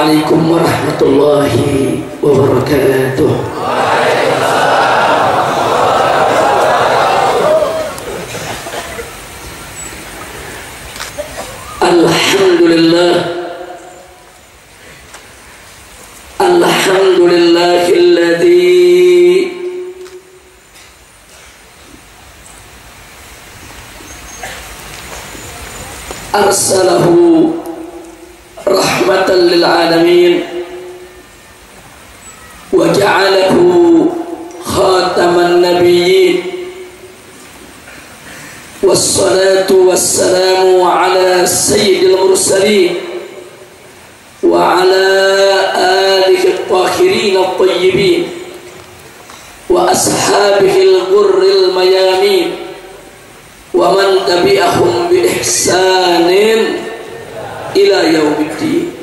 Assalamualaikum warahmatullahi wabarakatuh. Alhamdulillah, alhamdulillahilladzi arsalahu rahmatan lil alamin wa ja'alahu khataman nabiyyin wassalatu wassalamu ala sayyidil mursalin wa ala alihi at-tahirin at-tayyibin wa ashabihi al-ghurril mayamin wa man tabi'ahum bi ihsanin ila yaumiddin.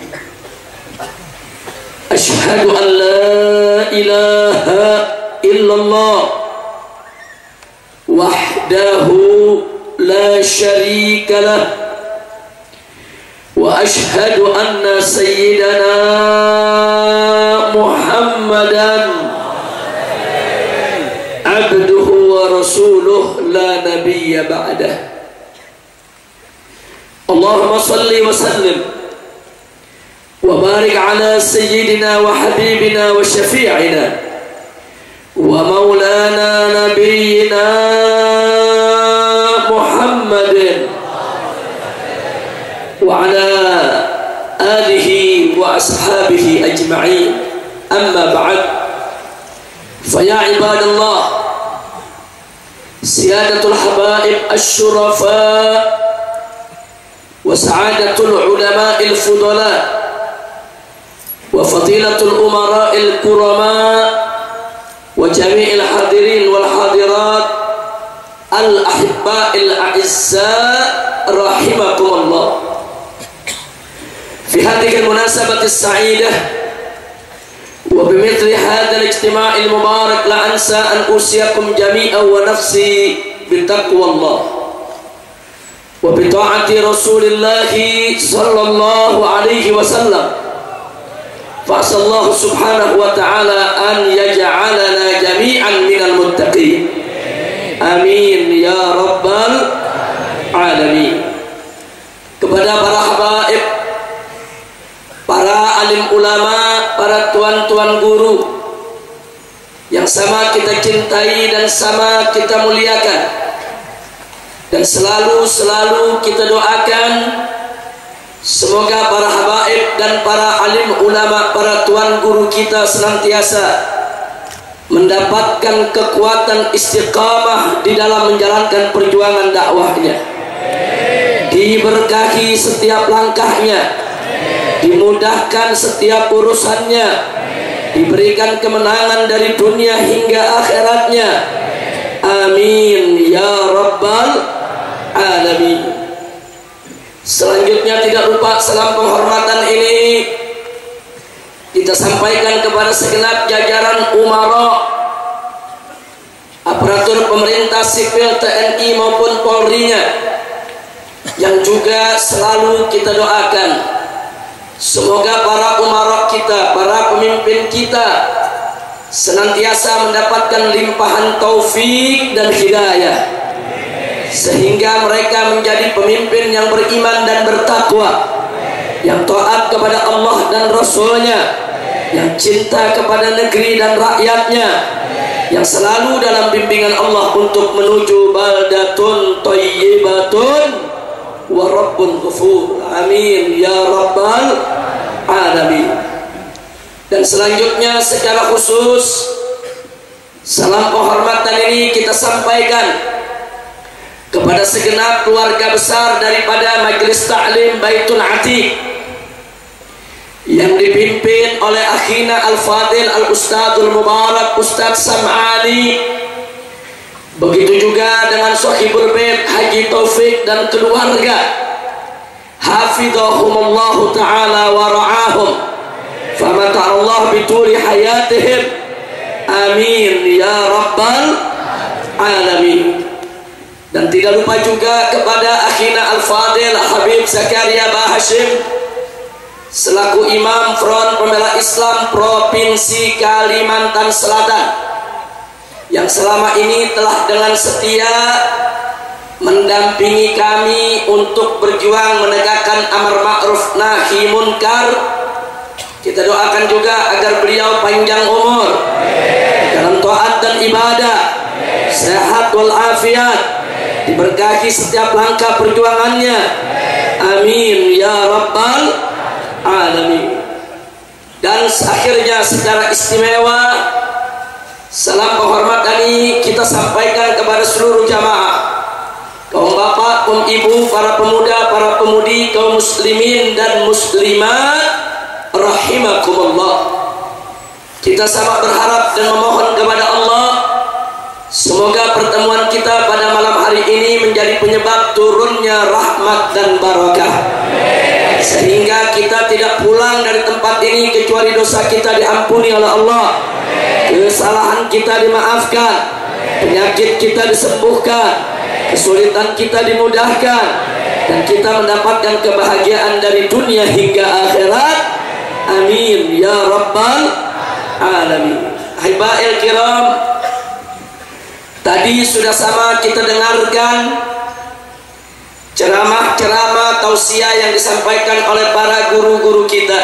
Asyhadu an la ilaha illallah wahdahu la syarika lah wa asyhadu anna sayyidana Muhammadan abduhu wa rasuluh la nabiyya ba'dah. Allahumma salli wa sallim wa barik ala sayyidina wa habibina wa syafi'ina wa maulana nabiyyina Muhammadin wa ala alihi wa ashabihi ajma'in. Amma ba'd, fa ya ibadallah, siyadatul habaib asy-syurafa wa sa'adatul ulama'il fudala wa fadilatul umara'il kurama wa jami'il hadirin wal hadirat al ahibba'il a'izza rahimakumullah. Fi hadhihi al munasabati as-sa'idah wa bimithli hadha al ijtima'il mubarak la ansa an usiyakum jami'an wa nafsi bi taqwallah wa bi ta'ati Rasulillah sallallahu alaihi wasallam. Fa asallahu subhanahu wa ta'ala an yaj'alana jami'an minal muttaqin. Amin ya rabbal alamin. Kepada para habaib, para alim ulama, para tuan-tuan guru yang sama kita cintai dan sama kita muliakan, dan selalu kita doakan semoga para habaib dan para alim ulama, para tuan guru kita senantiasa mendapatkan kekuatan istiqamah di dalam menjalankan perjuangan dakwahnya, diberkahi setiap langkahnya, dimudahkan setiap urusannya, diberikan kemenangan dari dunia hingga akhiratnya. Amin ya rabbal alamin. Selanjutnya tidak lupa salam penghormatan ini kita sampaikan kepada segenap jajaran umara, aparatur pemerintah sipil TNI maupun Polri-nya, yang juga selalu kita doakan semoga para umara kita, para pemimpin kita senantiasa mendapatkan limpahan taufik dan hidayah, sehingga mereka menjadi pemimpin yang beriman dan bertakwa, yang taat kepada Allah dan Rasul-Nya, yang cinta kepada negeri dan rakyatnya, yang selalu dalam bimbingan Allah untuk menuju baldatun thayyibatun wa rabbun ghafur. Amin ya rabbal alamin. Dan selanjutnya secara khusus salam penghormatan ini kita sampaikan kepada segenap keluarga besar daripada Majelis Ta'lim Baitul Atiq yang dipimpin oleh akhina Al-Fadil Al-Ustadzul Mubarak Ustadz Sam'ani, begitu juga dengan Sohibul Bait Haji Taufik dan keluarga, hafidhahumullahu ta'ala wa ra'ahum, famata'allah bituli hayatihim. Amin ya rabbal alamin. Dan tidak lupa juga kepada akhina Al-Fadil Habib Zakaria Ba Hashim selaku Imam Front Pembela Islam Provinsi Kalimantan Selatan, yang selama ini telah dengan setia mendampingi kami untuk berjuang menegakkan amar ma'ruf nahi munkar. Kita doakan juga agar beliau panjang umur dalam taat dan ibadah, sehat walafiat, diberkahi setiap langkah perjuangannya. Amin ya rabbal alamin. Dan akhirnya secara istimewa salam penghormatan ini kita sampaikan kepada seluruh jamaah, kaum bapak, kaum ibu, para pemuda, para pemudi, kaum muslimin dan muslimat rahimakumullah. Kita sangat berharap dan memohon kepada Allah, semoga pertemuan kita pada malam hari ini menjadi penyebab turunnya rahmat dan barakah, sehingga kita tidak pulang dari tempat ini kecuali dosa kita diampuni oleh Allah, kesalahan kita dimaafkan, penyakit kita disembuhkan, kesulitan kita dimudahkan, dan kita mendapatkan kebahagiaan dari dunia hingga akhirat. Amin ya rabbal alamin. Ahiba'il kiram, tadi sudah sama kita dengarkan ceramah-ceramah tausiah yang disampaikan oleh para guru-guru kita.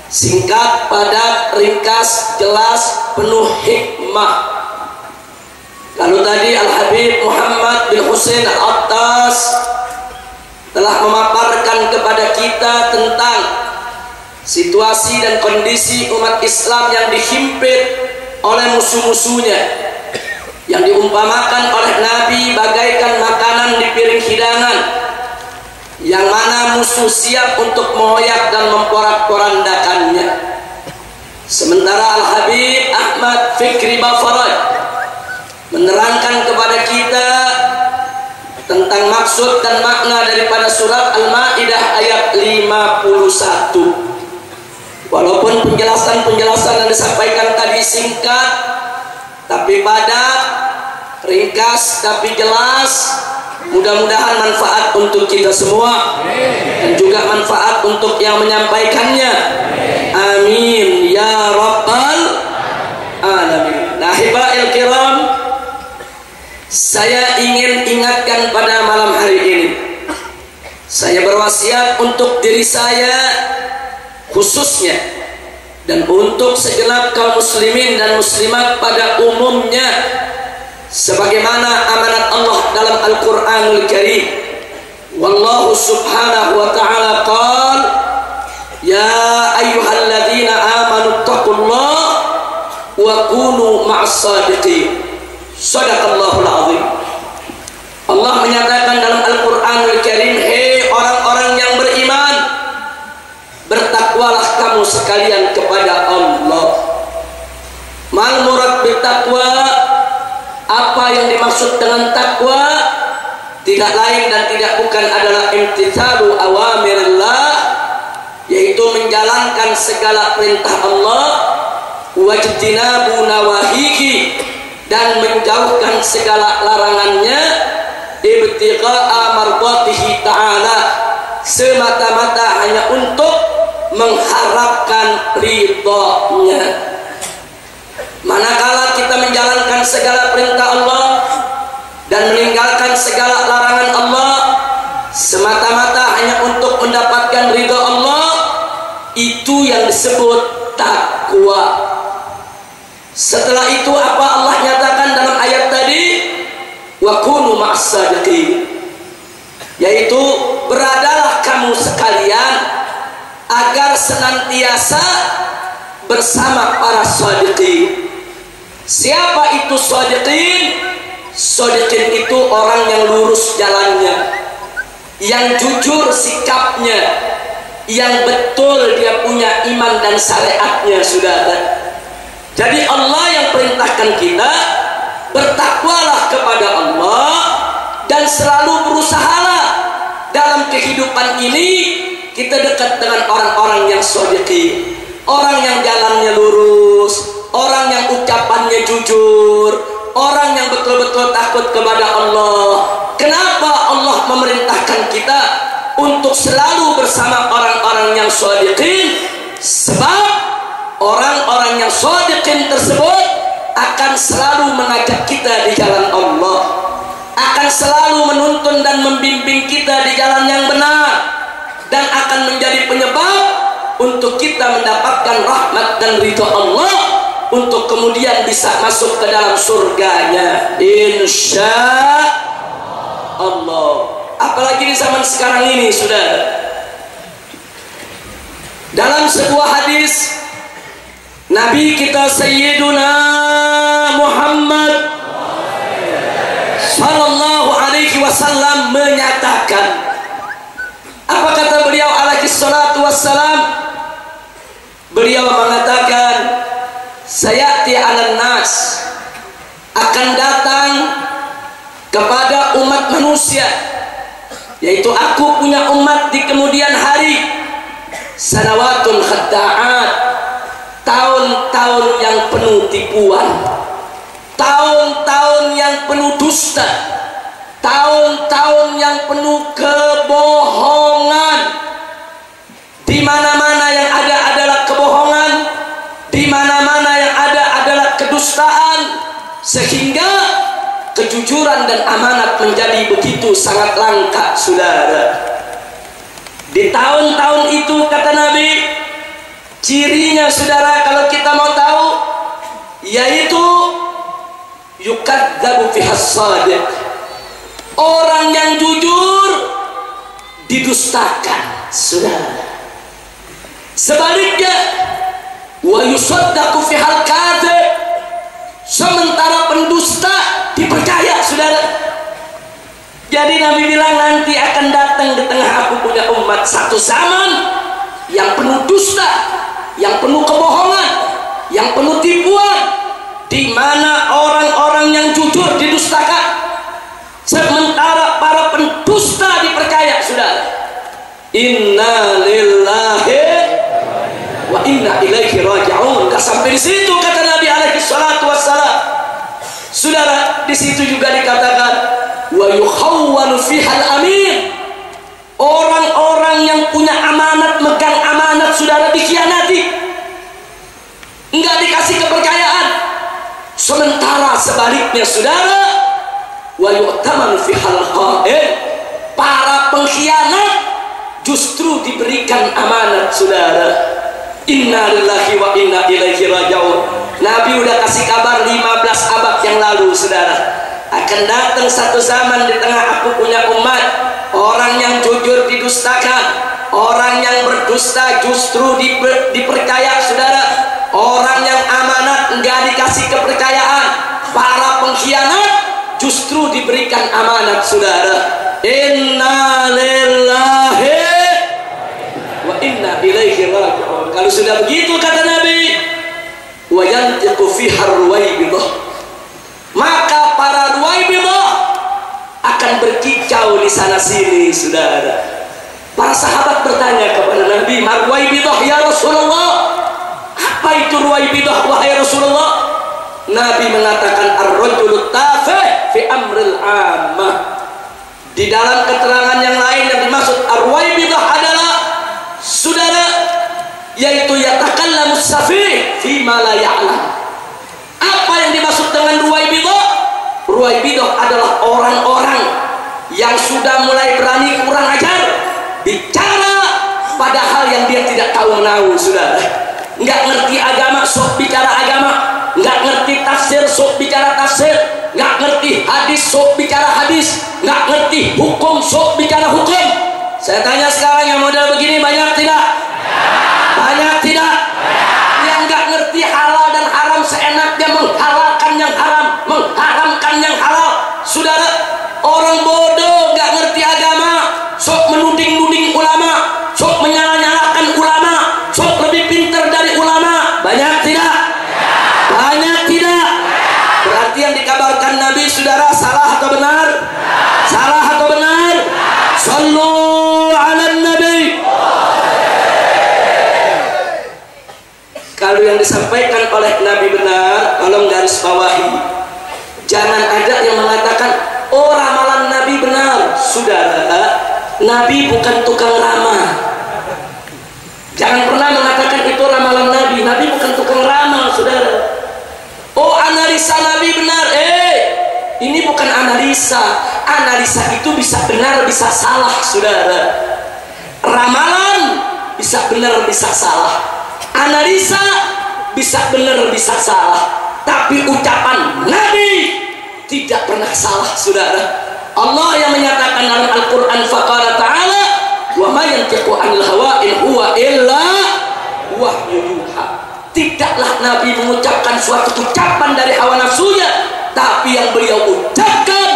Singkat, padat, ringkas, jelas, penuh hikmah. Lalu tadi Al-Habib Muhammad bin Hussein Al-Attas telah memaparkan kepada kita tentang situasi dan kondisi umat Islam yang dihimpit oleh musuh-musuhnya, yang diumpamakan oleh Nabi bagaikan makanan di piring hidangan, yang mana musuh siap untuk mengoyak dan memporak-porandakannya. Sementara Al-Habib Ahmad Fikri Bafaraj menerangkan kepada kita tentang maksud dan makna daripada surat Al-Maidah ayat 51. Walaupun penjelasan-penjelasan yang disampaikan tadi singkat tapi padat, ringkas tapi jelas, mudah-mudahan manfaat untuk kita semua dan juga manfaat untuk yang menyampaikannya. Amin ya rabbal alamin. Nah, ahiba'il kiram, saya ingin ingatkan pada malam hari ini, saya berwasiat untuk diri saya khususnya dan untuk segenap kaum muslimin dan muslimat pada umumnya, sebagaimana amanat Allah dalam Al-Qur'anul Karim. Wallahu subhanahu wa ta'ala qala ya ayyuhalladzina amanu taqullaha wa kunu ma'as-shadiqin. Shadaqallahul azim. Allah menyatakan dalam Al-Qur'anul Karim, hei orang-orang yang beriman, bertakwalah kamu sekalian kepada Allah. Mal murad bertakwa, apa yang dimaksud dengan takwa? Tidak lain dan tidak bukan adalah imtithalu awamirillah, yaitu menjalankan segala perintah Allah, wajtinabu nawahihi, dan menjauhkan segala larangannya, ibtigha'a mardatihi ta'ala, semata-mata hanya untuk mengharapkan ridha-Nya. Manakala kita menjalankan segala perintah Allah dan meninggalkan segala larangan Allah semata-mata hanya untuk mendapatkan ridha Allah, itu yang disebut takwa. Setelah itu apa Allah nyatakan dalam ayat tadi? Wa kunu ma'as-shadiqin, yaitu beradalah kamu sekalian agar senantiasa bersama para shadiqin. Siapa itu shadiqin? Shadiqin itu orang yang lurus jalannya, yang jujur sikapnya, yang betul dia punya iman dan syariatnya, saudara. Jadi Allah yang perintahkan kita bertakwalah kepada Allah dan selalu berusahalah dalam kehidupan ini kita dekat dengan orang-orang yang shadiqin, orang yang jalannya lurus, orang yang ucapannya jujur, orang yang betul-betul takut kepada Allah. Kenapa Allah memerintahkan kita untuk selalu bersama orang-orang yang shadiqin, sebab orang-orang yang shadiqin tersebut akan selalu mengajak kita di jalan Allah, akan selalu menuntun dan membimbing kita di jalan yang benar, dan akan menjadi penyebab untuk kita mendapatkan rahmat dan ridha Allah, untuk kemudian bisa masuk ke dalam surganya insya Allah. Apalagi di zaman sekarang ini, saudara. Dalam sebuah hadis Nabi kita Sayyiduna Muhammad sallallahu alaihi wasallam menyatakan, apa kata beliau alaihi salatu wassalam? Beliau mengatakan, sayati 'alan nas, akan datang kepada umat manusia, yaitu aku punya umat di kemudian hari, sanawatun khadda'at, tahun-tahun yang penuh tipuan, tahun-tahun yang penuh dusta, tahun-tahun yang penuh kebohongan. Di mana-mana yang ada adalah kebohongan, di mana-mana yang ada adalah kedustaan, sehingga kejujuran dan amanat menjadi begitu sangat langka, saudara. Di tahun-tahun itu, kata Nabi, cirinya, saudara, kalau kita mau tahu, yaitu yukadzabu fihas shadiq, orang yang jujur didustakan, saudara. Sebaliknya, wa yusaddaqu fihal kadzib, sementara pendusta dipercaya, saudara. Jadi Nabi bilang, nanti akan datang di tengah aku punya umat satu zaman yang penuh dusta, yang penuh kebohongan, yang penuh tipuan, di mana orang-orang yang jujur didustakan, sementara para pendusta dipercaya, saudara. Inna lillahi wa inna ilaihi raji'un. Gak sampai di situ, kata Nabi alaihi salatu wassalam, saudara. Di situ juga dikatakan, wa yukhawwanu fihal amin, orang-orang yang punya amanat, megang amanat, saudara, dikhianati, enggak dikasih kepercayaan. Sementara sebaliknya, saudara, wa yu'tamanu fihal kha'in, para pengkhianat justru diberikan amanat, saudara. Inna lillahi wa inna ilaihi raji'un. Nabi udah kasih kabar 15 abad yang lalu, saudara, akan datang satu zaman di tengah aku punya umat, orang yang jujur didustakan, orang yang berdusta justru dipercaya, saudara, orang yang amanat enggak dikasih kepercayaan, para pengkhianat justru diberikan amanat, saudara. Inna lillahi wa inna ilaihi raji'un. Kalau sudah begitu, kata Nabi, wa yantiqu fiha ruwaibidah, maka para ruwaibidah akan berkicau di sana sini, saudara. Para sahabat bertanya kepada Nabi, ma ruwaibidah ya Rasulullah? Apa itu ruwaibidah, wahai Rasulullah? Nabi mengatakan, ar-rajulu tafih fi amril ammah. Di dalam keterangan yang lain yang dimaksud ar-ruwaibidah adalah, saudara, yaitu yatakallamus safih fi ma la ya'lam. Apa yang dimaksud dengan ruwaibidah? Ruwaibidah adalah orang-orang yang sudah mulai berani kurang ajar, bicara padahal yang dia tidak tahu menahu, saudara. Nggak ngerti agama, sok bicara agama. Nggak ngerti tafsir, sok bicara tafsir. Nggak ngerti hadis, sok bicara hadis. Nggak ngerti hukum, sok bicara hukum. Saya tanya sekarang, yang model begini banyak tidak? Banyak tidak? Yang nggak ngerti halal dan haram, seenaknya menghalalkan yang haram, mengharamkan yang halal, saudara. Orang bodoh nggak ngerti agama, sok menuding-nuding ulama, sok menyala-nyalakan ulama, sok lebih pintar dari ulama. Banyak tidak? Banyak tidak? Berarti yang dikabarkan Nabi, saudara, salah atau benar? Salah atau benar? Sallu ala Nabi. Kalau yang disampaikan oleh Nabi benar, tolong garis bawahi. Jangan ada yang mengatakan, oh ramalan Nabi benar. Saudara, Nabi bukan tukang ramal. Jangan pernah mengatakan itu ramalan Nabi. Nabi bukan tukang ramal, saudara. Oh, analisa Nabi benar. Ini bukan analisa. Analisa itu bisa benar, bisa salah, saudara. Ramalan bisa benar, bisa salah. Analisa bisa benar, bisa salah. Tapi ucapan Nabi tidak pernah salah, saudara. Allah yang menyatakan dalam Al-Quran, faqala ta'ala, wa ma yantiqu 'anil hawa in huwa illa wahyu yuha. Tidaklah Nabi mengucapkan suatu ucapan dari hawa nafsunya, tapi yang beliau ucapkan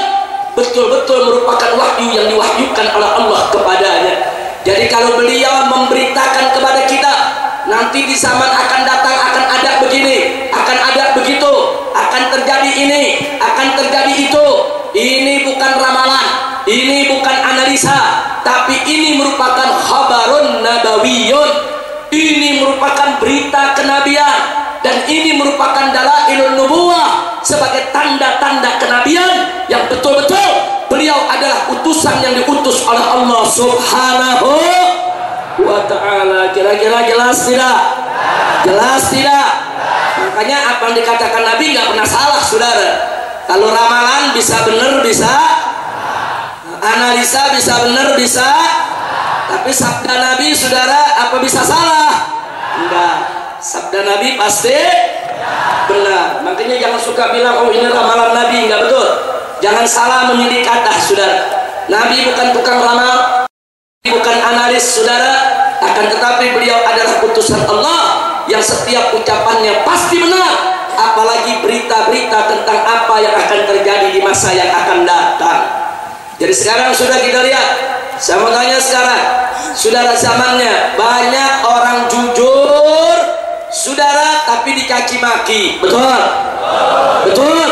betul-betul merupakan wahyu yang diwahyukan oleh Allah kepadanya. Jadi kalau beliau memberitakan kepada kita, nanti di zaman akan datang akan ada begini, akan ada begitu, akan terjadi ini, akan terjadi itu. Ini bukan ramalan, ini bukan analisa, tapi ini merupakan khabarun nabawiyun. Ini merupakan berita kenabian, dan ini merupakan dalailun nubuwah, sebagai tanda-tanda kenabian yang betul-betul beliau adalah utusan yang diutus oleh Allah Subhanahu wa ta'ala. Kira-kira jelas tidak? Jelas tidak? Makanya apa yang dikatakan Nabi nggak pernah salah, saudara. Kalau ramalan bisa benar, bisa analisa, bisa benar, bisa. Tapi sabda Nabi, saudara, apa bisa salah? Enggak. Sabda Nabi pasti benar. Makanya jangan suka bilang, oh ini ramalan Nabi. Enggak betul. Jangan salah memilih kata, saudara. Nabi bukan tukang ramal, bukan analis, saudara. Akan tetapi beliau adalah utusan Allah yang setiap ucapannya pasti benar. Apalagi berita-berita tentang apa yang akan terjadi di masa yang akan datang. Jadi sekarang sudah kita lihat. Saya mau tanya sekarang, saudara, zamannya banyak orang jujur, saudara, tapi dicaci maki, betul? Betul?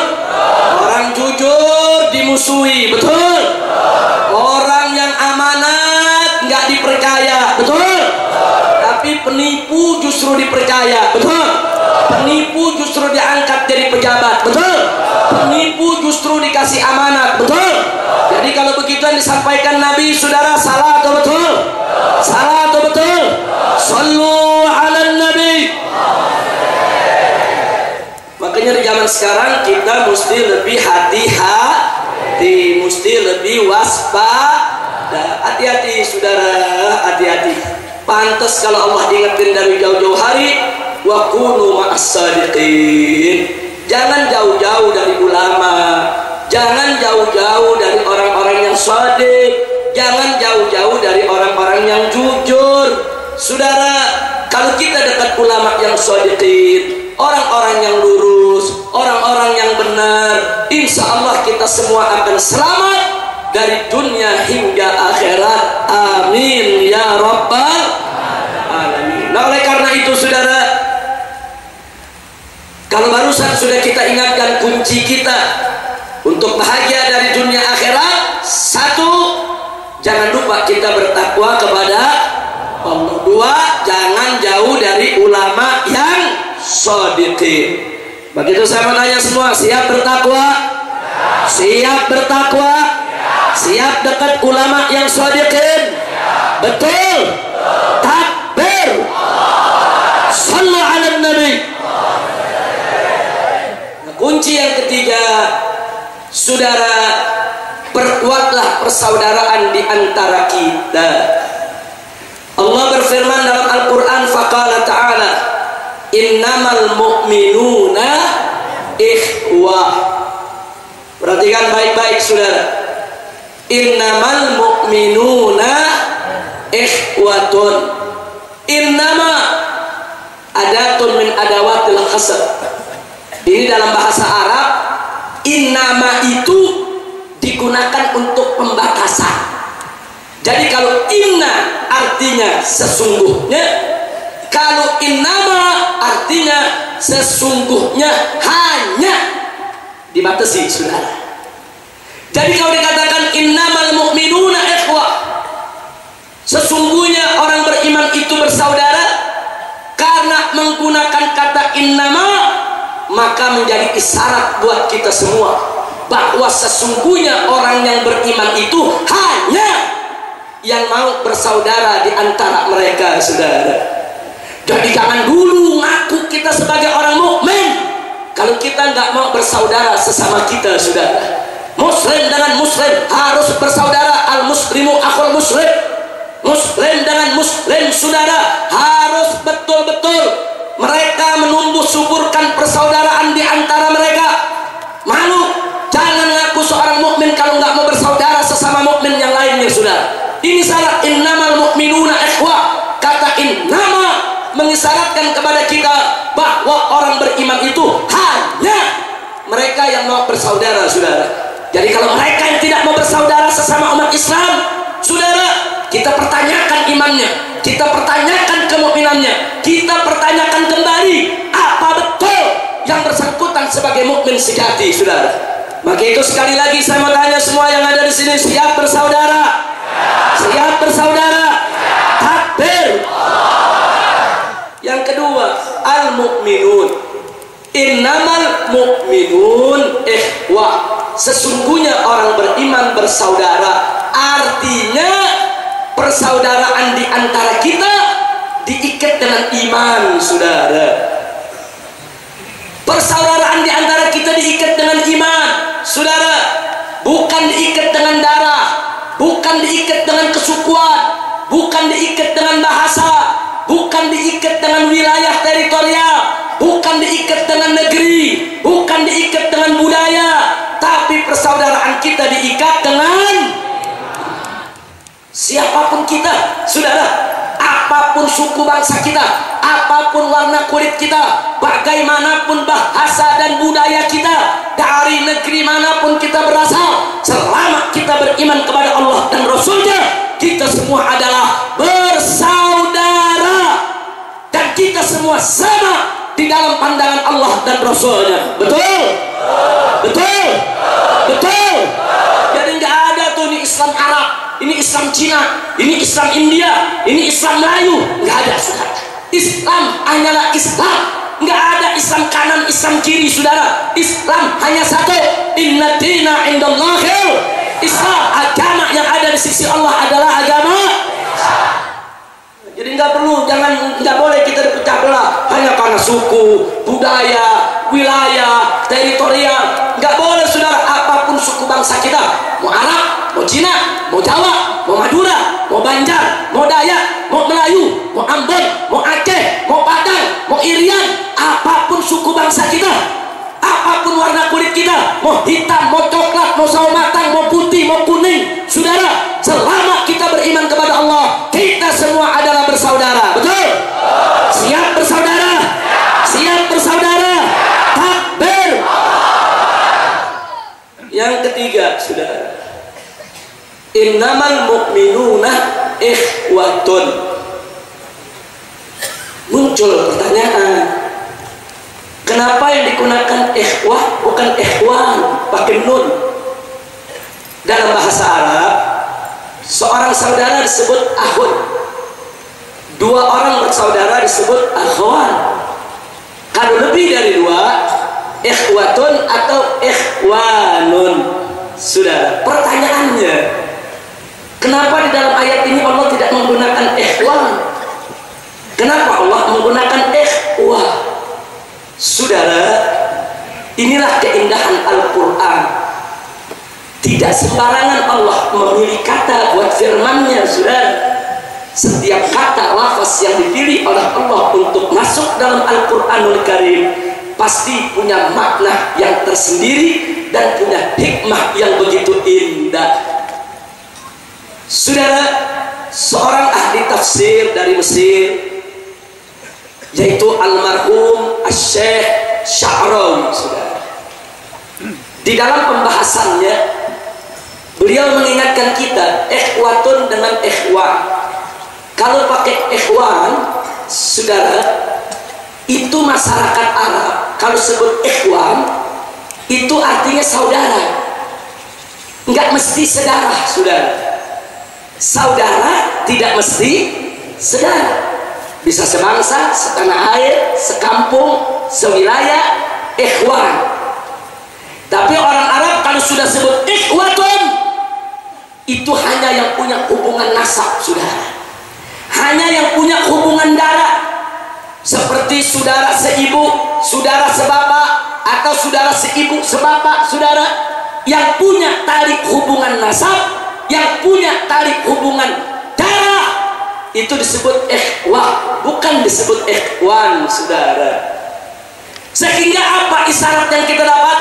Orang jujur dimusuhi, betul? Orang yang amanat nggak dipercaya, betul? Tapi penipu justru dipercaya, betul? Penipu justru diangkat jadi pejabat, betul? Penipu justru dikasih amanat, betul? Jadi kalau begitu yang disampaikan Nabi, saudara, salah atau betul? Salah atau betul? Sallu ala Nabi. Makanya di zaman sekarang kita mesti lebih hati-hati, mesti lebih waspada. Hati-hati, saudara, hati-hati. Pantas kalau Allah diingetin dari jauh-jauh hari, wa kunu ma'as sadiqin. Jangan jauh-jauh dari ulama, jangan jauh-jauh dari orang-orang yang shadiq, jangan jauh-jauh dari orang-orang yang jujur. Saudara, kalau kita dekat ulama yang shadiqin, orang-orang yang lurus, orang-orang yang benar, insya Allah kita semua akan selamat dari dunia hingga akhirat. Amin ya rabbal alamin. Nah, oleh karena itu, saudara, kalau barusan sudah kita ingatkan kunci kita untuk bahagia dari dunia akhirat, satu, jangan lupa kita bertakwa kepada Allah. Dua, jangan jauh dari ulama yang shadiqin. Begitu saya menanya semua, siap bertakwa? Siap bertakwa? Siap dekat ulama yang shadiqin? Betul? Takbir. Sallu ala Nabi. Kunci yang ketiga, saudara, perkuatlah persaudaraan di antara kita. Allah berfirman dalam Al-Quran, faqala ta'ala, innamal mu'minuna ikhwah. Perhatikan baik-baik, saudara. Innamal mu'minuna ikhwatun. Innama adatun min adawatil khasab. Ini dalam bahasa Arab, innama itu digunakan untuk pembatasan. Jadi kalau inna artinya sesungguhnya, kalau innama artinya sesungguhnya, hanya dibatasi, saudara. Jadi kalau dikatakan innamal mu'minuna ikhwah, sesungguhnya orang beriman itu bersaudara, karena menggunakan kata innama, maka menjadi isyarat buat kita semua bahwa sesungguhnya orang yang beriman itu hanya yang mau bersaudara di antara mereka, saudara. Jadi jangan dulu ngaku kita sebagai orang mukmin kalau kita nggak mau bersaudara sesama kita, saudara. Muslim dengan muslim harus bersaudara. Al muslimu akhul muslim. Muslim dengan muslim, saudara, harus betul-betul mereka menumbuh suburkan persaudaraan di antara mereka. Malu, jangan ngaku seorang mukmin kalau nggak mau bersaudara sesama mukmin yang lainnya, saudara. Ini salah. Innamal mu'minuna ikhwah. Kata innama mengisyaratkan kepada kita bahwa orang beriman itu hanya mereka yang mau bersaudara, saudara. Jadi kalau mereka yang tidak mau bersaudara sesama umat Islam, saudara, kita pertanyakan imannya, kita pertanyakan kemukminannya, kita pertanyakan kembali apa betul yang bersangkutan sebagai mukmin sejati, saudara. Maka itu sekali lagi saya mau tanya semua yang ada di sini, siap bersaudara? Siap bersaudara? Takbir. Yang kedua, al-mu'minun. Innamal mu'minun ikhwah. Sesungguhnya orang beriman bersaudara. Artinya persaudaraan di antara kita diikat dengan iman, saudara. Persaudaraan di antara kita diikat dengan iman, saudara. Bukan diikat dengan darah, bukan diikat dengan kesukuan, bukan diikat dengan bahasa, bukan diikat dengan wilayah teritorial, bukan diikat dengan negeri, bukan diikat dengan budaya, tapi persaudaraan kita diikat dengan siapapun kita, saudara. Apapun suku bangsa kita, apapun warna kulit kita, bagaimanapun bahasa dan budaya kita, dari negeri manapun kita berasal, selama kita beriman kepada Allah dan Rasulnya, kita semua adalah bersaudara dan kita semua sama di dalam pandangan Allah dan Rasulnya. Betul? Betul? Betul? Jadi nggak ada tuh ini Islam Arab, ini Islam Cina, ini Islam India, ini Islam Melayu. Nggak ada, saudara. Islam hanyalah Islam. Nggak ada Islam kanan, Islam kiri, saudara. Islam hanya satu. Inna dina indallahil Islam. Agama yang ada di sisi Allah adalah agama. Jadi nggak perlu, nggak boleh kita dipecah belah hanya karena suku, budaya, wilayah, teritorial. Nggak boleh, saudara. Apapun suku bangsa kita, mau Arab, mau Cina, mau Jawa, mau Madura, mau Banjar, mau Dayak, mau Melayu, mau Ambon, mau Aceh, mau Padang, mau Irian, apapun suku bangsa kita, apapun warna kulit kita, mau hitam, mau coklat, mau sawo matang, mau putih, mau kuning, saudara, selama kita beriman kepada Allah, kita semua adalah bersaudara. Betul? Siap bersaudara? Siap bersaudara? Takbir. Yang ketiga, saudara, innamal mu'minuna ikhwatun. Muncul pertanyaan, kenapa yang digunakan ikhwah bukan ikhwan pakai nun? Dalam bahasa Arab, seorang saudara disebut ahun, dua orang bersaudara disebut akhwan. Kalau lebih dari dua, ikhwatun atau ikhwanun. Saudara, pertanyaannya, kenapa di dalam ayat ini Allah tidak menggunakan ikhwan? Kenapa Allah menggunakan ikhwah? Saudara, inilah keindahan Al-Quran. Tidak sembarangan Allah memilih kata buat firman-Nya, saudara. Setiap kata lafaz yang dipilih oleh Allah untuk masuk dalam Al-Quranul Karim pasti punya makna yang tersendiri dan punya hikmah yang begitu indah. Saudara, seorang ahli tafsir dari Mesir, yaitu almarhum Asy-Syaikh Sya'rawi, saudara, di dalam pembahasannya beliau mengingatkan kita ikhwatun dengan ikhwan. Kalau pakai ikhwan, saudara, itu masyarakat Arab. Kalau sebut ikhwan, itu artinya saudara, nggak mesti saudara, saudara. Saudara tidak mesti saudara, bisa sebangsa, setanah air, sekampung, sewilayah, ikhwan. Tapi orang Arab kalau sudah sebut ikhwatun, itu hanya yang punya hubungan nasab, saudara. Hanya yang punya hubungan darah, seperti saudara seibu, saudara sebapak, atau saudara seibu sebapak, saudara yang punya tali hubungan nasab, yang punya tali hubungan darah, itu disebut ikhwah, bukan disebut ikhwan, saudara. Sehingga apa isyarat yang kita dapat?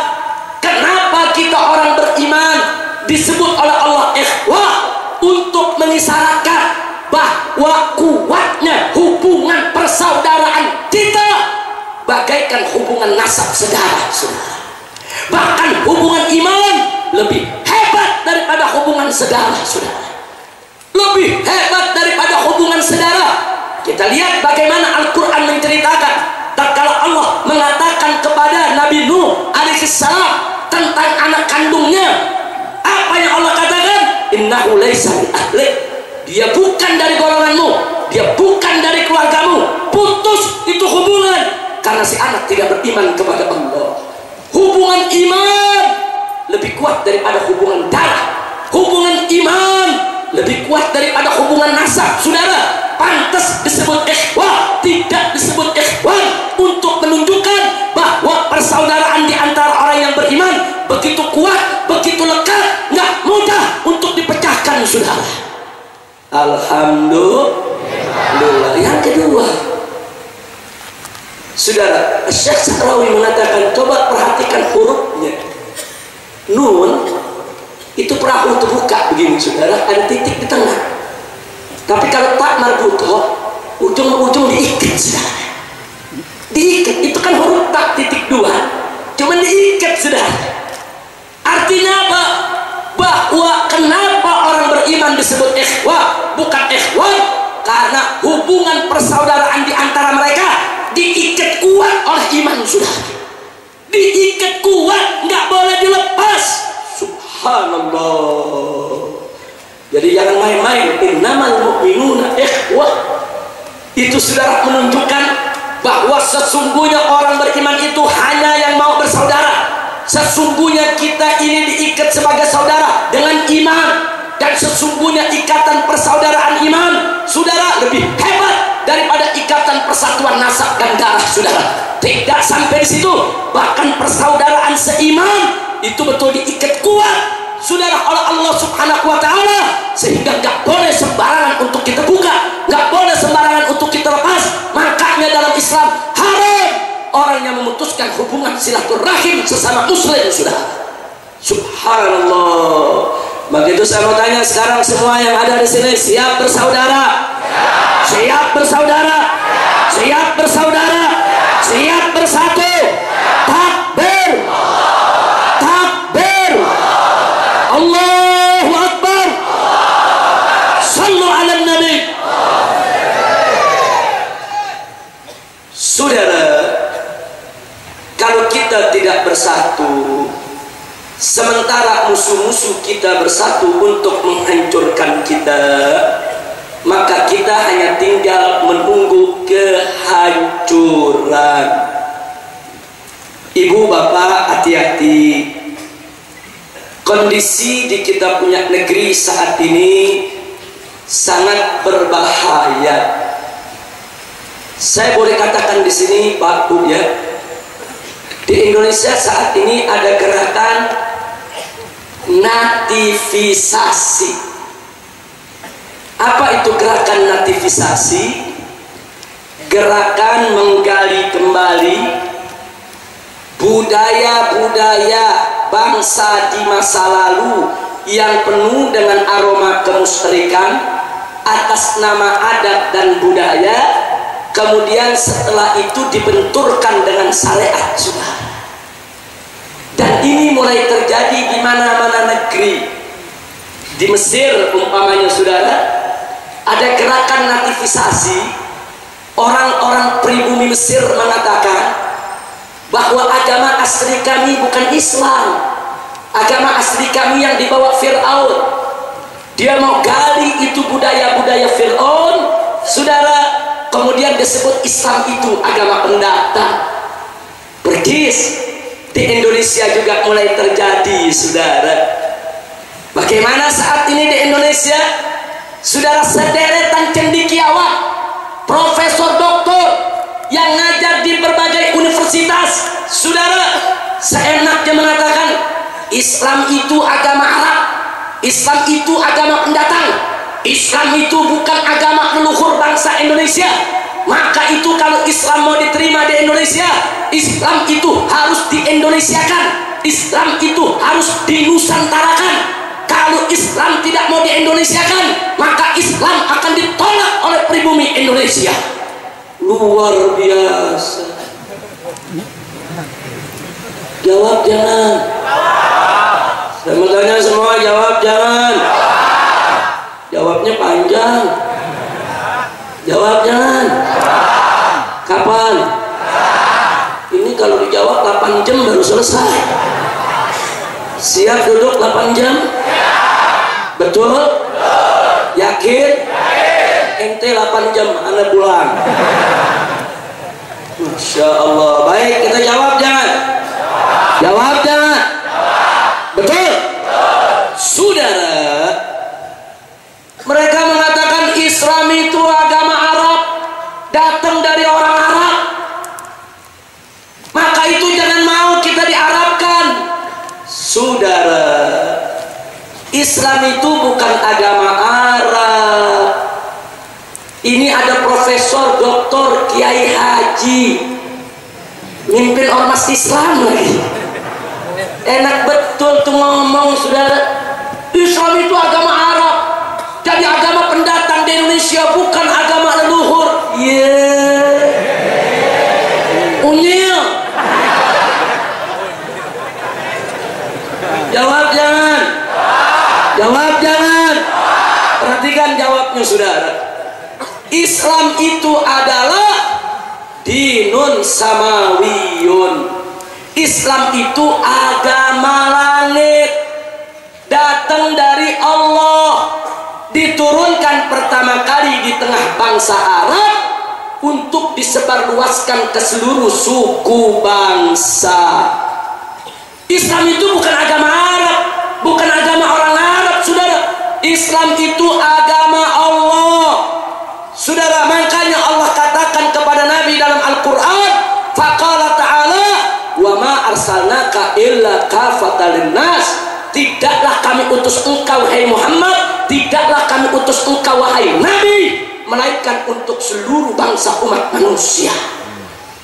Kenapa kita orang beriman disebut oleh Allah ikhwah? Untuk mengisyaratkan bahwa kuatnya hubungan persaudaraan kita bagaikan hubungan nasab saudara, saudara. Bahkan hubungan iman lebih hebat daripada hubungan saudara, saudara. Lebih hebat daripada hubungan saudara. Kita lihat bagaimana Al-Quran menceritakan tatkala Allah mengatakan kepada Nabi Nuh alaihissalam tentang anak kandungnya. Apa yang Allah katakan? Innahu laisa min ahlik. Dia bukan dari golonganmu, dia bukan dari keluargamu. Putus itu hubungan karena si anak tidak beriman kepada Allah. Hubungan iman lebih kuat daripada hubungan darah. Hubungan iman lebih kuat daripada hubungan nasab, saudara. Pantas disebut ikhwah, tidak disebut ikhwan, untuk menunjukkan bahwa persaudaraan di antara orang yang beriman begitu kuat, begitu lekat, nggak mudah untuk dipecahkan, saudara. Alhamdulillah. Yang kedua, saudara, Syekh Sa'rawi mengatakan, coba perhatikan hurufnya. Nun itu perahu terbuka begini, saudara, ada titik di tengah. Tapi kalau tak marbutoh, ujung-ujung diikat, saudara. Diikat, itu kan huruf tak titik dua, cuman diikat, saudara. Artinya apa? Bahwa kenapa orang beriman disebut ikhwah bukan ikhwan? Karena hubungan persaudaraan di antara mereka diikat kuat oleh iman, saudara. Diikat kuat, nggak boleh dilepas. Subhanallah. Jadi jangan main-main. Innamal mu'minuna ikhwah. Itu saudara menunjukkan bahwa sesungguhnya orang beriman itu hanya yang mau bersaudara. Sesungguhnya kita ini diikat sebagai saudara dengan iman, dan sesungguhnya ikatan persaudaraan iman, saudara, lebih hebat daripada ikatan persatuan nasab dan darah, saudara. Tidak sampai di situ, bahkan persaudaraan seiman itu betul diikat kuat, saudara, oleh Allah Subhanahu wa Ta'ala, sehingga nggak boleh sembarangan untuk kita buka, nggak boleh sembarangan untuk kita lepas. Makanya dalam Islam haram orang yang memutuskan hubungan silaturahim sesama muslim, saudara. Subhanallah. Begitu saya mau tanya sekarang, semua yang ada di sini siap bersaudara? Siap bersaudara? Siap bersaudara? Siap bersatu? Takbir! Takbir! Allahu Akbar! Sallu ala Nabi. Saudara, kalau kita tidak bersatu, sementara musuh-musuh kita bersatu untuk menghancurkan kita, maka kita hanya tinggal menunggu kehancuran. Ibu bapak, hati-hati. Kondisi di kita punya negeri saat ini sangat berbahaya. Saya boleh katakan di sini, Pak Bu, ya, di Indonesia saat ini ada gerakan nativisasi. Apa itu gerakan nativisasi? Gerakan menggali kembali budaya-budaya bangsa di masa lalu yang penuh dengan aroma kemusyrikan atas nama adat dan budaya. Kemudian setelah itu dibenturkan dengan syariat, saudara. Dan ini mulai terjadi di mana-mana negeri. Di Mesir umpamanya, saudara, ada gerakan nativisasi. Orang-orang pribumi Mesir mengatakan bahwa agama asli kami bukan Islam. Agama asli kami yang dibawa Fir'aun. Dia mau gali itu budaya-budaya Fir'aun, saudara. Kemudian disebut Islam itu agama pendatang. Pergis di Indonesia juga mulai terjadi, saudara. Bagaimana saat ini di Indonesia, saudara, sederetan cendekiawan, profesor doktor yang ngajar di berbagai universitas, saudara, seenaknya mengatakan Islam itu agama Arab, Islam itu agama pendatang, Islam itu bukan agama leluhur bangsa Indonesia. Maka itu kalau Islam mau diterima di Indonesia, Islam itu harus di-Indonesiakan, Islam itu harus dinusantarakan. Kalau Islam tidak mau di-Indonesiakan, maka Islam akan ditolak oleh pribumi Indonesia. Luar biasa. Jawab jangan. Saya mau tanya semua, jawab jangan. Jawabnya panjang. Jawab jangan. Kapan? Ini kalau dijawab 8 jam baru selesai. Siap duduk 8 jam? Betul? Yakin? Ente 8 jam, anda pulang. Masya Allah. Baik, kita jawab jangan. Jawab jangan. Betul? Saudara, mereka mengatakan Islam itu agama Arab, datang dari orang Arab. Maka itu jangan mau kita diarabkan. Saudara, Islam itu bukan agama Arab. Ini ada profesor, doktor, kiai haji mimpin ormas Islam lagi. Enak betul tuh ngomong, saudara. Islam itu agama Arab, jadi agama pendatang di Indonesia, bukan agama leluhur. Unyil. Jawab jangan. Jawab jangan. Perhatikan jawabnya, saudara. Islam itu adalah dinun samawiyun. Islam itu agama langit, datang dari Allah, diturunkan pertama kali di tengah bangsa Arab untuk disebarluaskan ke seluruh suku bangsa. Islam itu bukan agama Arab, bukan agama orang Arab, saudara. Islam itu agama Allah, saudara. Makanya Allah katakan kepada Nabi dalam Al-Quran, faqala ta'ala, wa ma arsalnaka illa kafatan linnas. Tidaklah kami utus engkau wahai Muhammad, tidaklah kami utus engkau wahai Nabi, melainkan untuk seluruh bangsa umat manusia.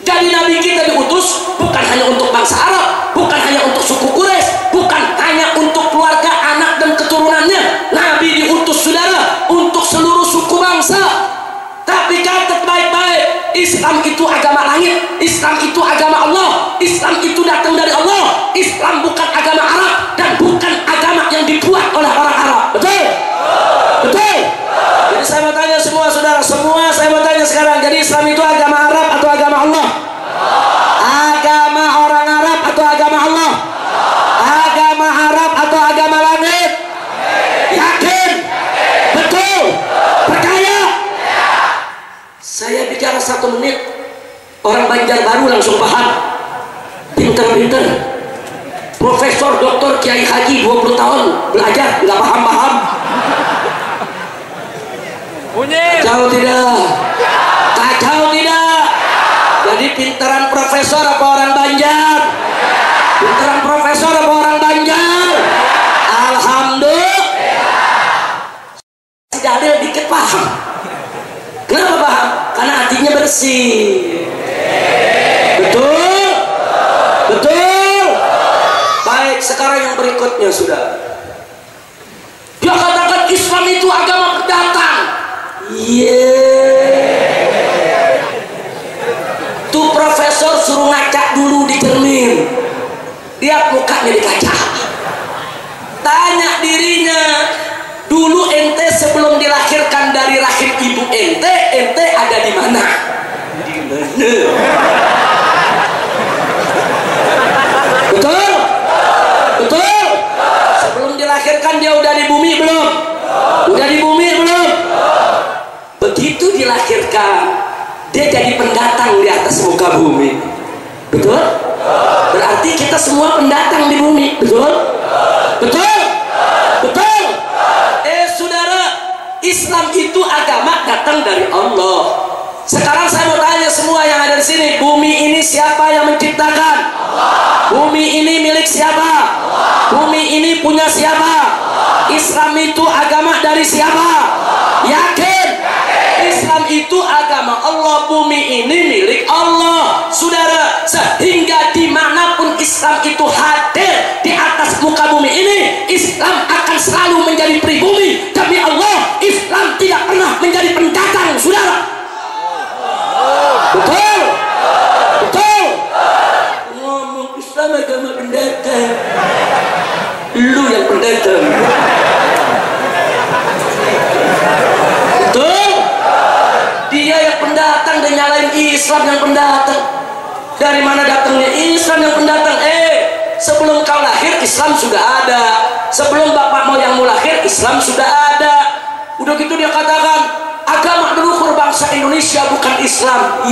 Jadi Nabi kita diutus bukan hanya untuk bangsa Arab, bukan hanya untuk suku Quraisy, bukan hanya untuk keluarga, anak dan keturunannya. Nabi diutus, saudara, untuk seluruh suku bangsa. Tapi catat baik-baik, Islam itu agama langit, Islam itu agama Allah, Islam itu datang dari Allah. Islam bukan agama Arab dan bukan agama yang dibuat oleh orang Arab. Betul? Betul? Jadi saya mau tanya semua, saudara, semua saya mau tanya sekarang, jadi Islam itu agama Arab atau agama Allah? Agama orang Arab atau agama Allah? Agama Arab atau agama langit? Yakin? Betul? Percaya? Saya bicara 1 menit, orang Banjarbaru langsung paham. Pinter-pinter. Profesor, doktor, kiai haji 20 tahun belajar, nggak paham-paham. Kacau tidak? Kacau tidak? Jadi pinteran profesor apa orang Banjar? Pinteran profesor apa orang Banjar? Alhamdulillah. Dalil dikit paham. Kenapa paham? Karena hatinya bersih. Betul? Betul? Baik, sekarang yang berikutnya, sudah. Dia katakan Islam itu agama pendatang. Tuh profesor suruh ngaca dulu di cermin, lihat mukanya di kaca, tanya dirinya, dulu ente sebelum dilahirkan dari rahim ibu ente ada di mana? Di mana? Betul? Betul? Sebelum dilahirkan dia udah di bumi belum? Udah di bumi belum? Begitu dilahirkan, dia jadi pendatang di atas muka bumi. Betul? Berarti kita semua pendatang di bumi. Betul? Betul? Betul? itu agama datang dari Allah. Sekarang saya mau tanya semua yang ada di sini, bumi ini siapa yang menciptakan? Allah. Bumi ini milik siapa? Allah. Bumi ini punya siapa? Allah. Islam itu agama dari siapa? Allah. Yakin? Islam itu agama Allah, bumi ini milik Allah, saudara. Sehingga dimanapun Islam itu hadir di atas muka bumi ini, Islam akan selalu menjadi pribumi. Demi Allah, Islam tidak pernah menjadi pendatang, saudara. Betul? Betul? Ngomong Islam agama pendatang, lu yang pendatang. Betul? Dia yang pendatang dan nyalain Islam yang pendatang. Dari mana datangnya Islam yang pendatang? Sebelum kau lahir Islam sudah ada. Sebelum bapak moyangmu lahir Islam sudah ada. Udah gitu dia katakan agama leluhur bangsa Indonesia bukan Islam.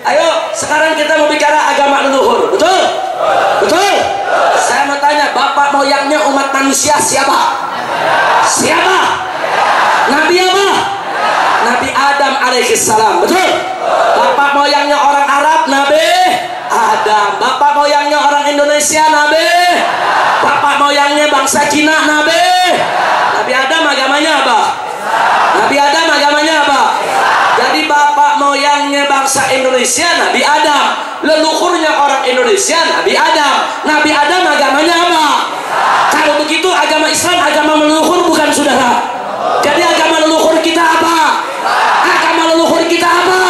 Ayo sekarang kita mau bicara agama leluhur. Betul? Betul? Saya mau tanya, bapak moyangnya umat manusia siapa? Siapa? Nabi apa? Nabi Adam alaihissalam. Betul? Bapak moyangnya orang Arab, Nabi Adam. Bapak moyangnya orang Indonesia, Nabi. Bapak moyangnya bangsa Cina, Nabi. Nabi Adam agamanya apa? Nabi Adam agamanya apa? Jadi bapak moyangnya bangsa Indonesia, Nabi Adam. Leluhurnya orang Indonesia, Nabi Adam. Nabi Adam agamanya apa? Kalau begitu agama Islam agama leluhur bukan, saudara? Jadi agama leluhur kita apa? Agama leluhur kita apa?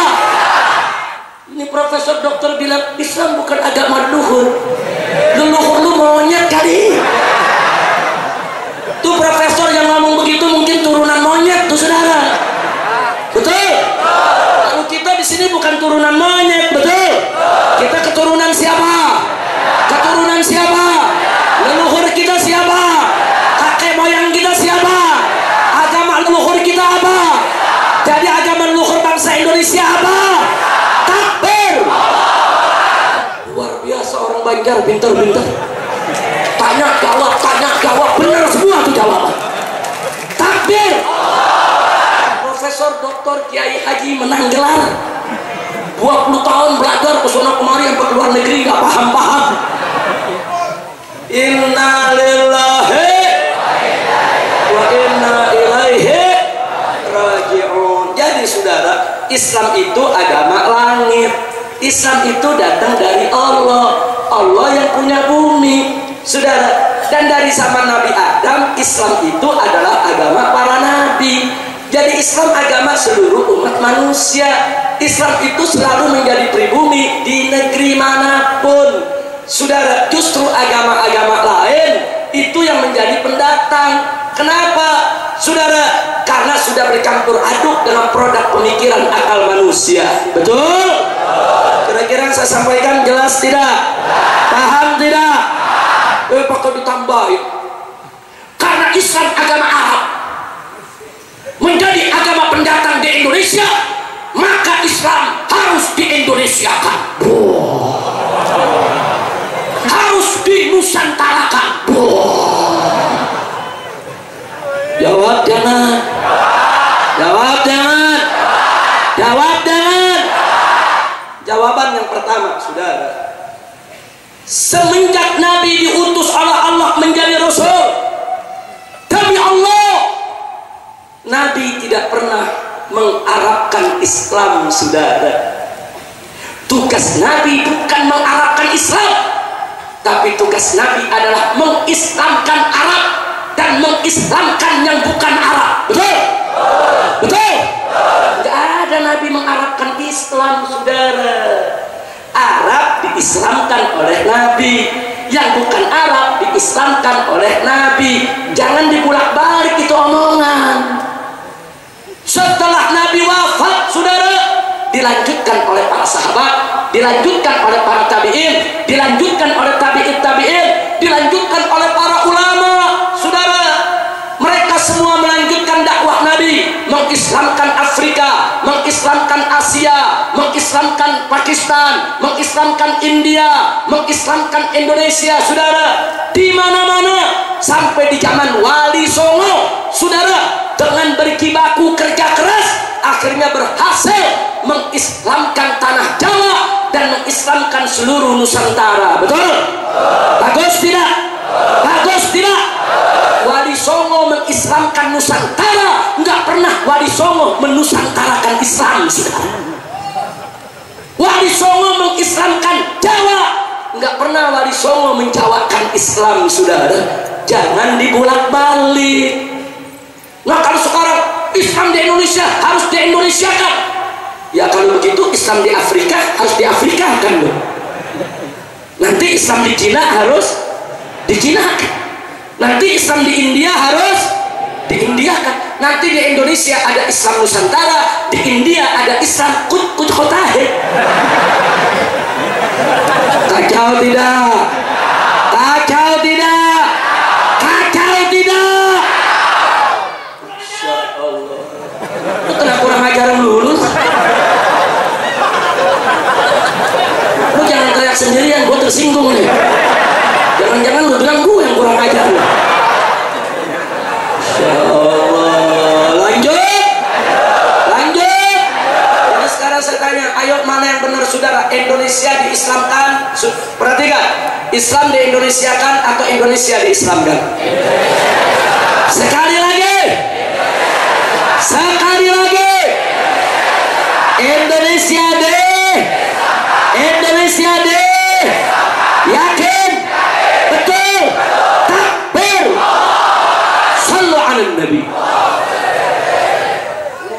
Ini Profesor Doktor bilang Islam bukan agama leluhur. Leluhur lu monyet kali. Tuh profesor yang ngomong begitu mungkin turunan monyet tuh, saudara. Betul? Kalau kita di sini bukan turunan monyet, betul? Kita keturunan siapa? Keturunan siapa? Leluhur kita siapa? Kakek moyang kita siapa? Agama leluhur kita apa? Jadi agama leluhur bangsa Indonesia apa? Takbir. Luar biasa orang Banjar, pintar-pintar. Tanya jawab, benar semua tuh jawaban. Takbir. Profesor Dr. Kiai Haji menang gelar. 20 tahun belajar ke sana kemari sampai ke luar negeri nggak paham-paham. Inna lillahi wa inna ilaihi raji'un. Jadi saudara, Islam itu agama langit. Islam itu datang dari Allah. Allah yang punya bumi, saudara. Dan dari zaman Nabi Adam, Islam itu adalah agama para nabi. Jadi Islam agama seluruh umat manusia. Islam itu selalu menjadi pribumi di negeri manapun, saudara. Justru agama-agama lain itu yang menjadi pendatang. Kenapa, saudara? Karena sudah bercampur aduk dengan produk pemikiran akal manusia. Betul? Kira-kira saya sampaikan jelas tidak? Paham tidak? Bakal ditambahin. Karena Islam agama Arab menjadi agama pendatang di Indonesia, maka Islam harus di-Indonesiakan. Harus dinusantarakan. Jawab jangan. Jawab jangan. Jawab jangan. Jawaban yang pertama, saudara. Semenjak Nabi diutus oleh Allah menjadi Rasul, demi Allah, Nabi tidak pernah mengarabkan Islam, saudara. Tugas Nabi bukan mengarabkan Islam, tapi tugas Nabi adalah mengislamkan Arab dan mengislamkan yang bukan Arab. Betul? Betul? Tidak ada Nabi mengarabkan Islam, saudara. Arab diislamkan oleh Nabi, yang bukan Arab diislamkan oleh Nabi. Jangan dibulak-balik itu omongan. Setelah Nabi wafat, saudara, dilanjutkan oleh para sahabat, dilanjutkan oleh para tabi'in, dilanjutkan oleh tabi'in, dilanjutkan oleh para ulama, saudara. Mereka semua melanjutkan dakwah Nabi, mengislamkan Afrika, mengislamkan Asia, mengislamkan Pakistan, mengislamkan India, mengislamkan Indonesia, saudara. Di mana-mana sampai di zaman Wali Songo saudara, dengan berjibaku kerja keras akhirnya berhasil mengislamkan tanah Jawa dan mengislamkan seluruh Nusantara. Betul? Bagus tidak? Bagus tidak? Wali Songo mengislamkan Nusantara, nggak pernah Wali Songo menusantarakan Islam, saudara. Wali Songo mengislamkan Jawa, nggak pernah Wali Songo menjawakan Islam, saudara. Jangan dibulak-balik. Nah, kalau sekarang Islam di Indonesia harus di Indonesiakan, ya kalau begitu Islam di Afrika harus di Afrikakan loh. Nanti Islam di Cina harus di Cinakan. Nanti Islam di India harus di Indiakan. Nanti di Indonesia ada Islam Nusantara, di India ada Islam Kuthotahe. Kacau tidak? Kacau tidak? Kacau tidak? Masya Allah. Lu kenapa kurang ajar lulus? Lu jangan teriak sendirian, gue tersinggung nih. Jangan-jangan lu bilang gue yang kurang ajar. Masya Allah. Lanjut. Lanjut. Jadi sekarang saya tanya, ayo mana yang benar, saudara? Indonesia diislamkan? Perhatikan, Islam di Indonesiakan atau Indonesia diislamkan? Sekali lagi. Sekali lagi. Indonesia deh. Indonesia deh. Yakin? Betul? Takbir. Sallu ala Nabi.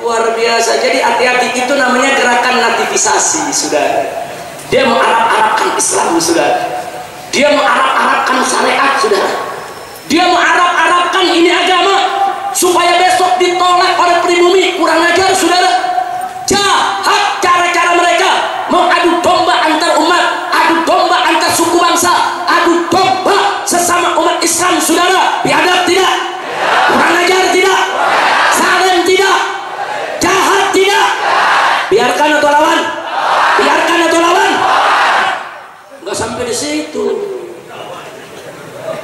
Luar biasa. Jadi hati-hati, itu namanya gerakan nativisasi, saudara. Dia mau Arab-Arabkan Islam, saudara. Dia mau Arab-Arabkan syariat, saudara. Dia mau Arab-Arabkan ini agama supaya besok ditolak oleh pribumi. Kurang ajar, saudara. Jahat cara-cara mereka. Mau adu domba antar umat, adu domba antar suku bangsa, adu domba sesama umat Islam, saudara. Biadab tidak? Kurang ajar tidak? Zalim tidak? Jahat tidak? Biarkan atau lawan? Biarkan atau lawan? Nggak sampai di situ.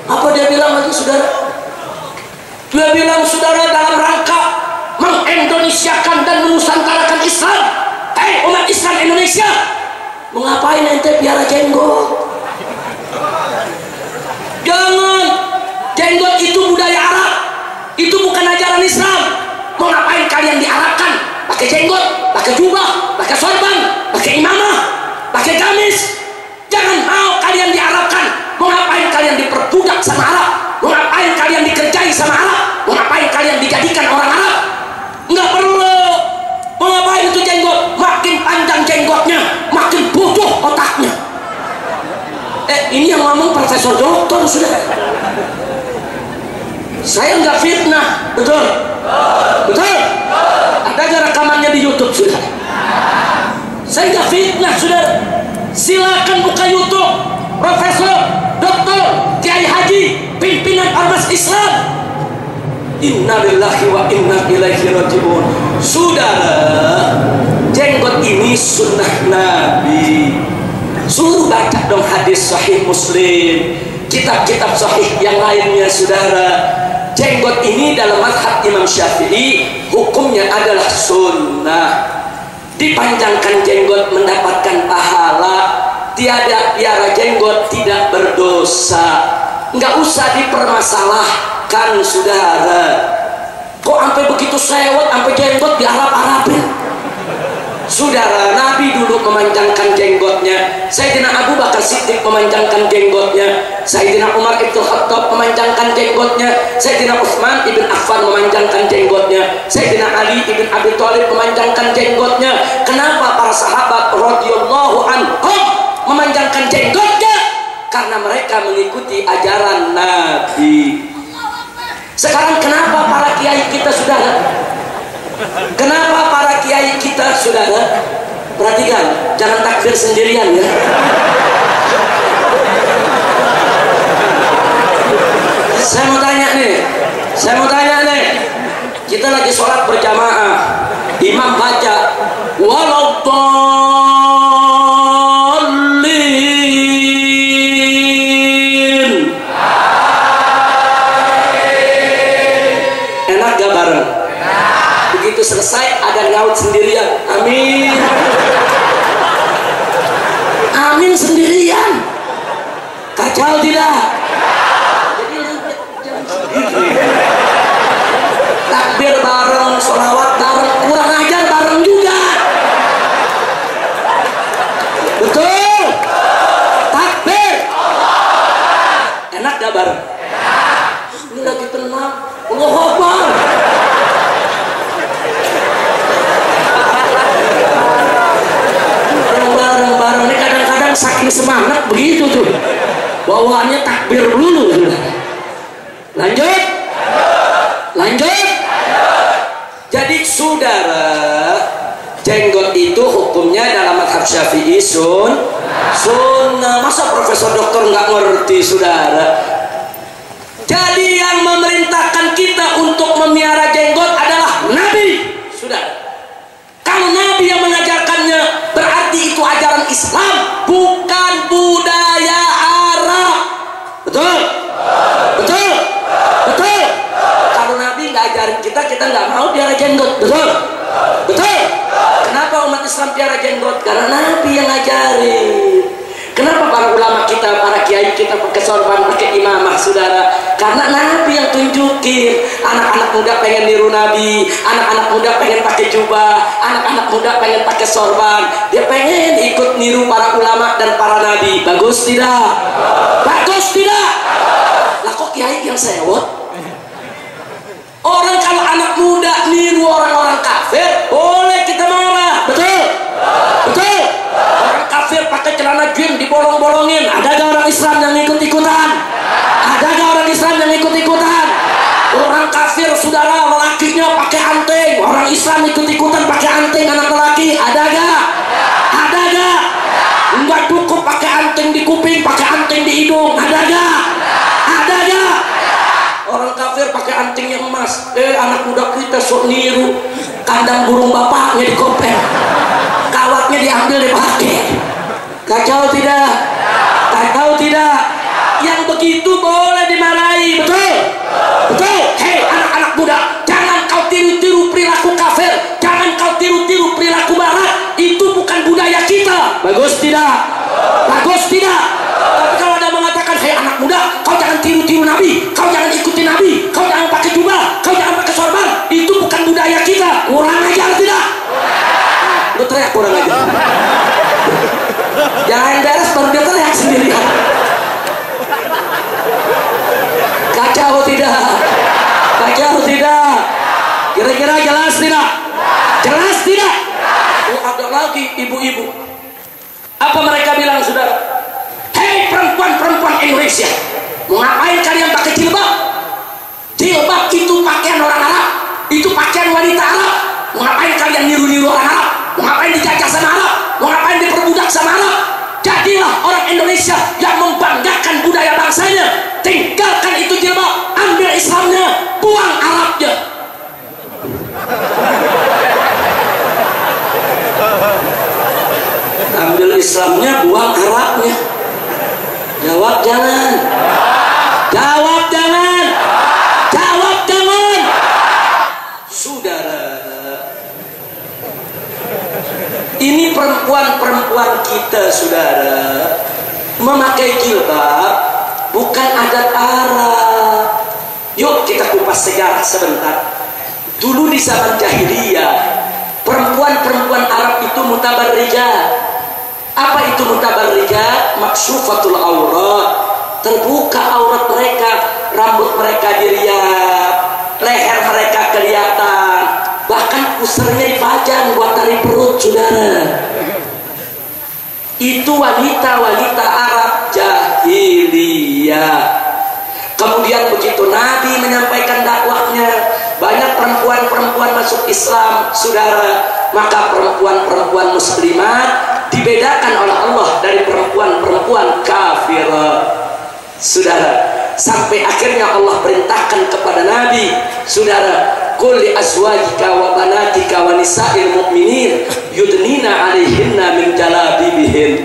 Apa dia bilang lagi, saudara? Dia bilang, saudara, dalam rangka mengindonesiakan dan menusantarakan Islam. Hei umat Islam Indonesia, mau ngapain ente piara jenggot? Jangan. Jenggot itu budaya Arab, itu bukan ajaran Islam. Mau ngapain kalian diarabkan? Pakai jenggot, pakai jubah, pakai sorban, pakai imamah, pakai gamis. Jangan mau kalian diarabkan. Mau ngapain kalian diperbudak sama Arab? Mau ngapain kalian dikerjai sama Arab? Mau ngapain kalian dijadikan orang Arab? Nggak perlu. Mau ngapain itu jenggot? Makin panjang jenggotnya, makin bodoh otaknya. Ini yang ngomong profesor doktor, sudah. Saya nggak fitnah, betul? Betul? Ada nggak rekamannya di YouTube, sudah? Saya nggak fitnah, sudah. Silakan buka YouTube, profesor, doktor, kiai haji, pimpinan ormas Islam. Inna lillahi wa inna ilaihi raji'un. Saudara, jenggot ini sunnah Nabi. Suruh baca dong hadis sahih Muslim, kitab-kitab sahih yang lainnya, saudara. Jenggot ini dalam mazhab Imam Syafi'i hukumnya adalah sunnah. Dipanjangkan jenggot mendapatkan pahala. Tiada piara jenggot tidak berdosa. Nggak usah dipermasalahkan, saudara. Kok sampai begitu sewot, sampai jenggot di Arab-Arabin? Saudara, Nabi dulu memanjangkan jenggotnya. Sayyidina Abu Bakar Siddiq memanjangkan jenggotnya. Sayyidina Umar Ibn Khattab memanjangkan jenggotnya. Sayyidina Utsman Ibn Affan memanjangkan jenggotnya. Sayyidina Ali Ibn Abi Thalib memanjangkan jenggotnya. Kenapa para sahabat radhiyallahu anhum memanjangkan jenggotnya? Karena mereka mengikuti ajaran Nabi. Sekarang kenapa para kiai kita, saudara? Kenapa para kiai kita, saudara? Perhatikan, jangan takbir sendirian ya. Saya mau tanya nih. Kita lagi sholat berjamaah, imam baca walau begitu selesai ada nyaut sendirian. Amin. Amin sendirian. Kacau tidak? Jadi takbir bareng, sholawat bareng, kurang ajar bareng juga. Betul? Takbir. Enak gak bareng? Ini lagi tenang. Allahu Akbar. Bareng-bareng ini kadang-kadang saking semangat begitu tuh. Bawaannya takbir dulu. Lanjut. Jadi saudara, jenggot itu hukumnya dalam mazhab Syafi'i sunnah. Masa profesor doktor nggak ngerti saudara? Jadi yang memerintahkan kita untuk memelihara jenggot adalah Nabi, saudara. Kalau Nabi yang mengajarkannya, berarti itu ajaran Islam, bukan budaya Arab. Betul? Betul? Betul? Kalau Nabi nggak ajarin kita nggak mau piara jenggot. Betul? Betul? Kenapa umat Islam piara jenggot? Karena Nabi yang ngajarin. Kenapa para ulama kita, para kiai kita pakai sorban, pakai imamah, saudara? Karena Nabi yang tunjukin. Anak-anak muda pengen niru Nabi, anak-anak muda pengen pakai jubah, anak-anak muda pengen pakai sorban. Dia pengen ikut niru para ulama dan para nabi. Bagus tidak? Bagus tidak? Lah kok kiai yang sewot? Orang kalau anak muda niru orang-orang kafir, boleh kita marah. Betul? Betul? Orang kafir pakai celana jeans dibolong-bolongin, ada gak orang Islam yang ikut-ikutan? Ada gak orang Islam yang ikut-ikutan? Orang kafir saudara lelakinya pakai anting, orang Islam ikut-ikutan pakai anting anak lelaki, ada gak? Ada gak? Enggak cukup pakai anting di kuping, pakai anting di hidung, ada gak? Ada gak? Orang kafir pakai anting yang emas. Anak muda kita sok niru, kandang burung bapaknya dikopeng, kawatnya diambil dipakai. Kacau tidak? Kacau tidak? Yang begitu boleh dimarahi. Betul? Betul? Hei anak-anak muda, jangan kau tiru-tiru perilaku kafir, jangan kau tiru-tiru perilaku barat. Itu bukan budaya kita. Bagus tidak? Bagus tidak? Tapi kalau ada mengatakan, hei anak muda, kau jangan tiru-tiru Nabi, kau jangan ikuti Nabi, kau jangan pakai jubah, kau jangan pakai sorban, itu bukan budaya kita. Kurang ajar tidak? Lu teriak kurang ajar. Jangan beres baru dia teriak sendiri. Kacau tidak? Kacau tidak? Kira-kira jelas tidak? Jelas tidak? Oh, ada lagi ibu-ibu. Apa mereka bilang saudara? Hei perempuan-perempuan Indonesia, mau ngapain kalian pakai jilbab? Jilbab itu pakaian orang Arab, itu pakaian wanita Arab. Mau ngapain kalian niru-niru orang Arab? Mau ngapain dijajah sama Arab? Mau ngapain diperbudak sama Arab? Jadilah orang Indonesia yang membanggakan budaya bangsanya. Tinggalkan itu jilbab, ambil Islamnya, buang Arabnya. Ambil Islamnya, buang Arabnya. Jawab jangan. Jawab jangan. Jawab jangan. Saudara, ini perempuan-perempuan kita saudara memakai jilbab bukan adat Arab. Yuk kita kupas sejarah sebentar. Dulu di zaman jahiliyah, perempuan-perempuan Arab itu mutabarrijah. Apa itu mutabarrijah? Makshufatul aurat, terbuka aurat mereka, rambut mereka diriap, leher mereka kelihatan, bahkan pusarnya dipajang buat tali perut saudara. Itu wanita-wanita Arab jahiliyah. Kemudian begitu Nabi menyampaikan dakwahnya, banyak perempuan-perempuan masuk Islam saudara. Maka perempuan-perempuan muslimat dibedakan oleh Allah dari perempuan-perempuan kafirah saudara. Sampai akhirnya Allah perintahkan kepada Nabi saudara, qul li azwajika wa banatika wa nisa'il mu'minin yudnina 'alaihinna min jalabibihin.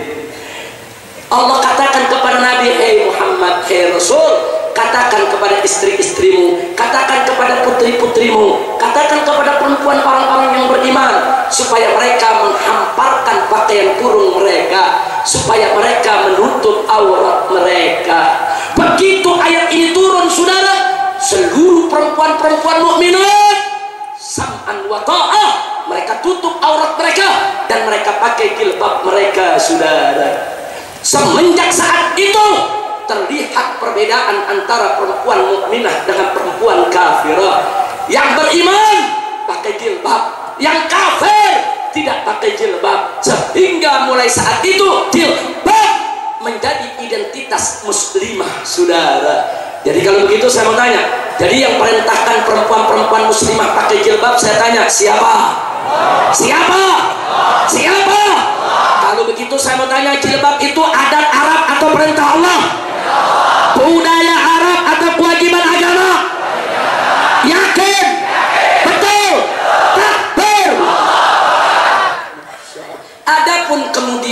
Allah katakan kepada Nabi, hei Muhammad, hei Rasul, katakan katakan kepada istri-istrimu, katakan kepada putri-putrimu, katakan kepada perempuan orang-orang yang beriman, supaya mereka menghamparkan pakaian kurung mereka, supaya mereka menutup aurat mereka. Begitu ayat ini turun, saudara, seluruh perempuan-perempuan mukminat sam'an wa ta'ah, mereka tutup aurat mereka dan mereka pakai jilbab mereka, saudara. Semenjak saat itu terlihat perbedaan antara perempuan mukminah dengan perempuan kafirah. Yang beriman pakai jilbab, yang kafir tidak pakai jilbab, sehingga mulai saat itu jilbab menjadi identitas muslimah, saudara. Jadi kalau begitu saya mau tanya, jadi yang perintahkan perempuan-perempuan muslimah pakai jilbab, saya tanya, siapa? Siapa? Siapa? Kalau begitu saya mau tanya, jilbab itu adat Arab atau perintah Allah? Budaya Arab atau kewajiban agama? Yakin? Betul? Takbir? Adapun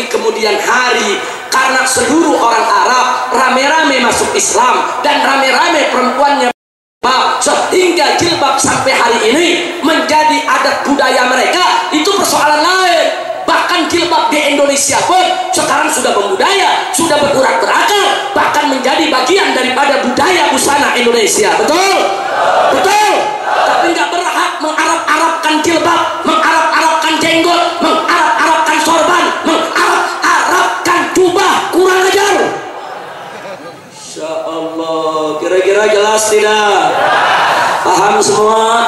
kemudian hari, karena seluruh orang Arab rame-rame masuk Islam dan rame-rame perempuannya, sehingga jilbab sampai hari ini menjadi adat budaya mereka, itu persoalan lain. Bahkan jilbab di Indonesia pun sekarang sudah membudaya, sudah berurat berakar, bahkan menjadi bagian daripada budaya busana Indonesia. Betul? Betul? Tapi nggak berhak mengarab-arabkan jilbab, mengarab-arabkan jenggot, mengarab-arabkan sorban, mengarab-arabkan jubah. Kurang ajar. Insya Allah. Kira-kira jelas tidak? Paham semua?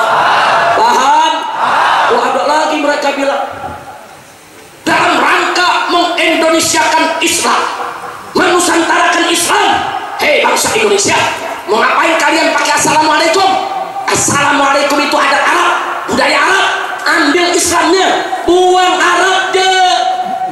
Paham? Oh, ada lagi mereka bilang, dalam rangka mengindonesiakan Islam, menusantarakan Islam. Hei bangsa Indonesia, mau ngapain kalian pakai assalamualaikum? Assalamualaikum itu adat Arab, budaya Arab. Ambil Islamnya, buang Arabnya.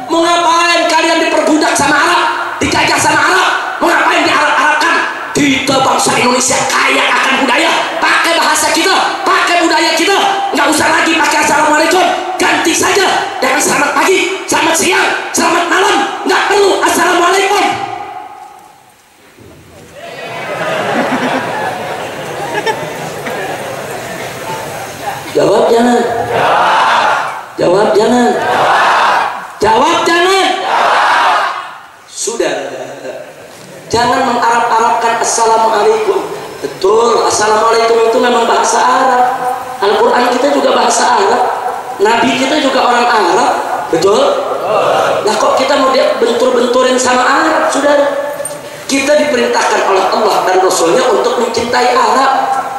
Mau ngapain kalian diperbudak sama Arab, dijajah sama Arab? Mau ngapain di Arab-Arabkan? Kita bangsa Indonesia kaya akan budaya, pakai bahasa kita, pakai budaya kita. Nggak usah lagi pakai assalamualaikum, ganti saja dengan selamat pagi, selamat siang, selamat malam. Nggak perlu assalamualaikum. Jawab jangan. Jawab jangan. Jawab jangan. Sudah. Jangan mengarab-arabkan assalamualaikum. Betul, assalamualaikum itu memang bahasa Arab. Al-Quran kita juga bahasa Arab, Nabi kita juga orang Arab. Betul? Nah kok kita mau dia bentur-benturin sama Arab, saudara? Kita diperintahkan oleh Allah dan Rasulnya untuk mencintai Arab.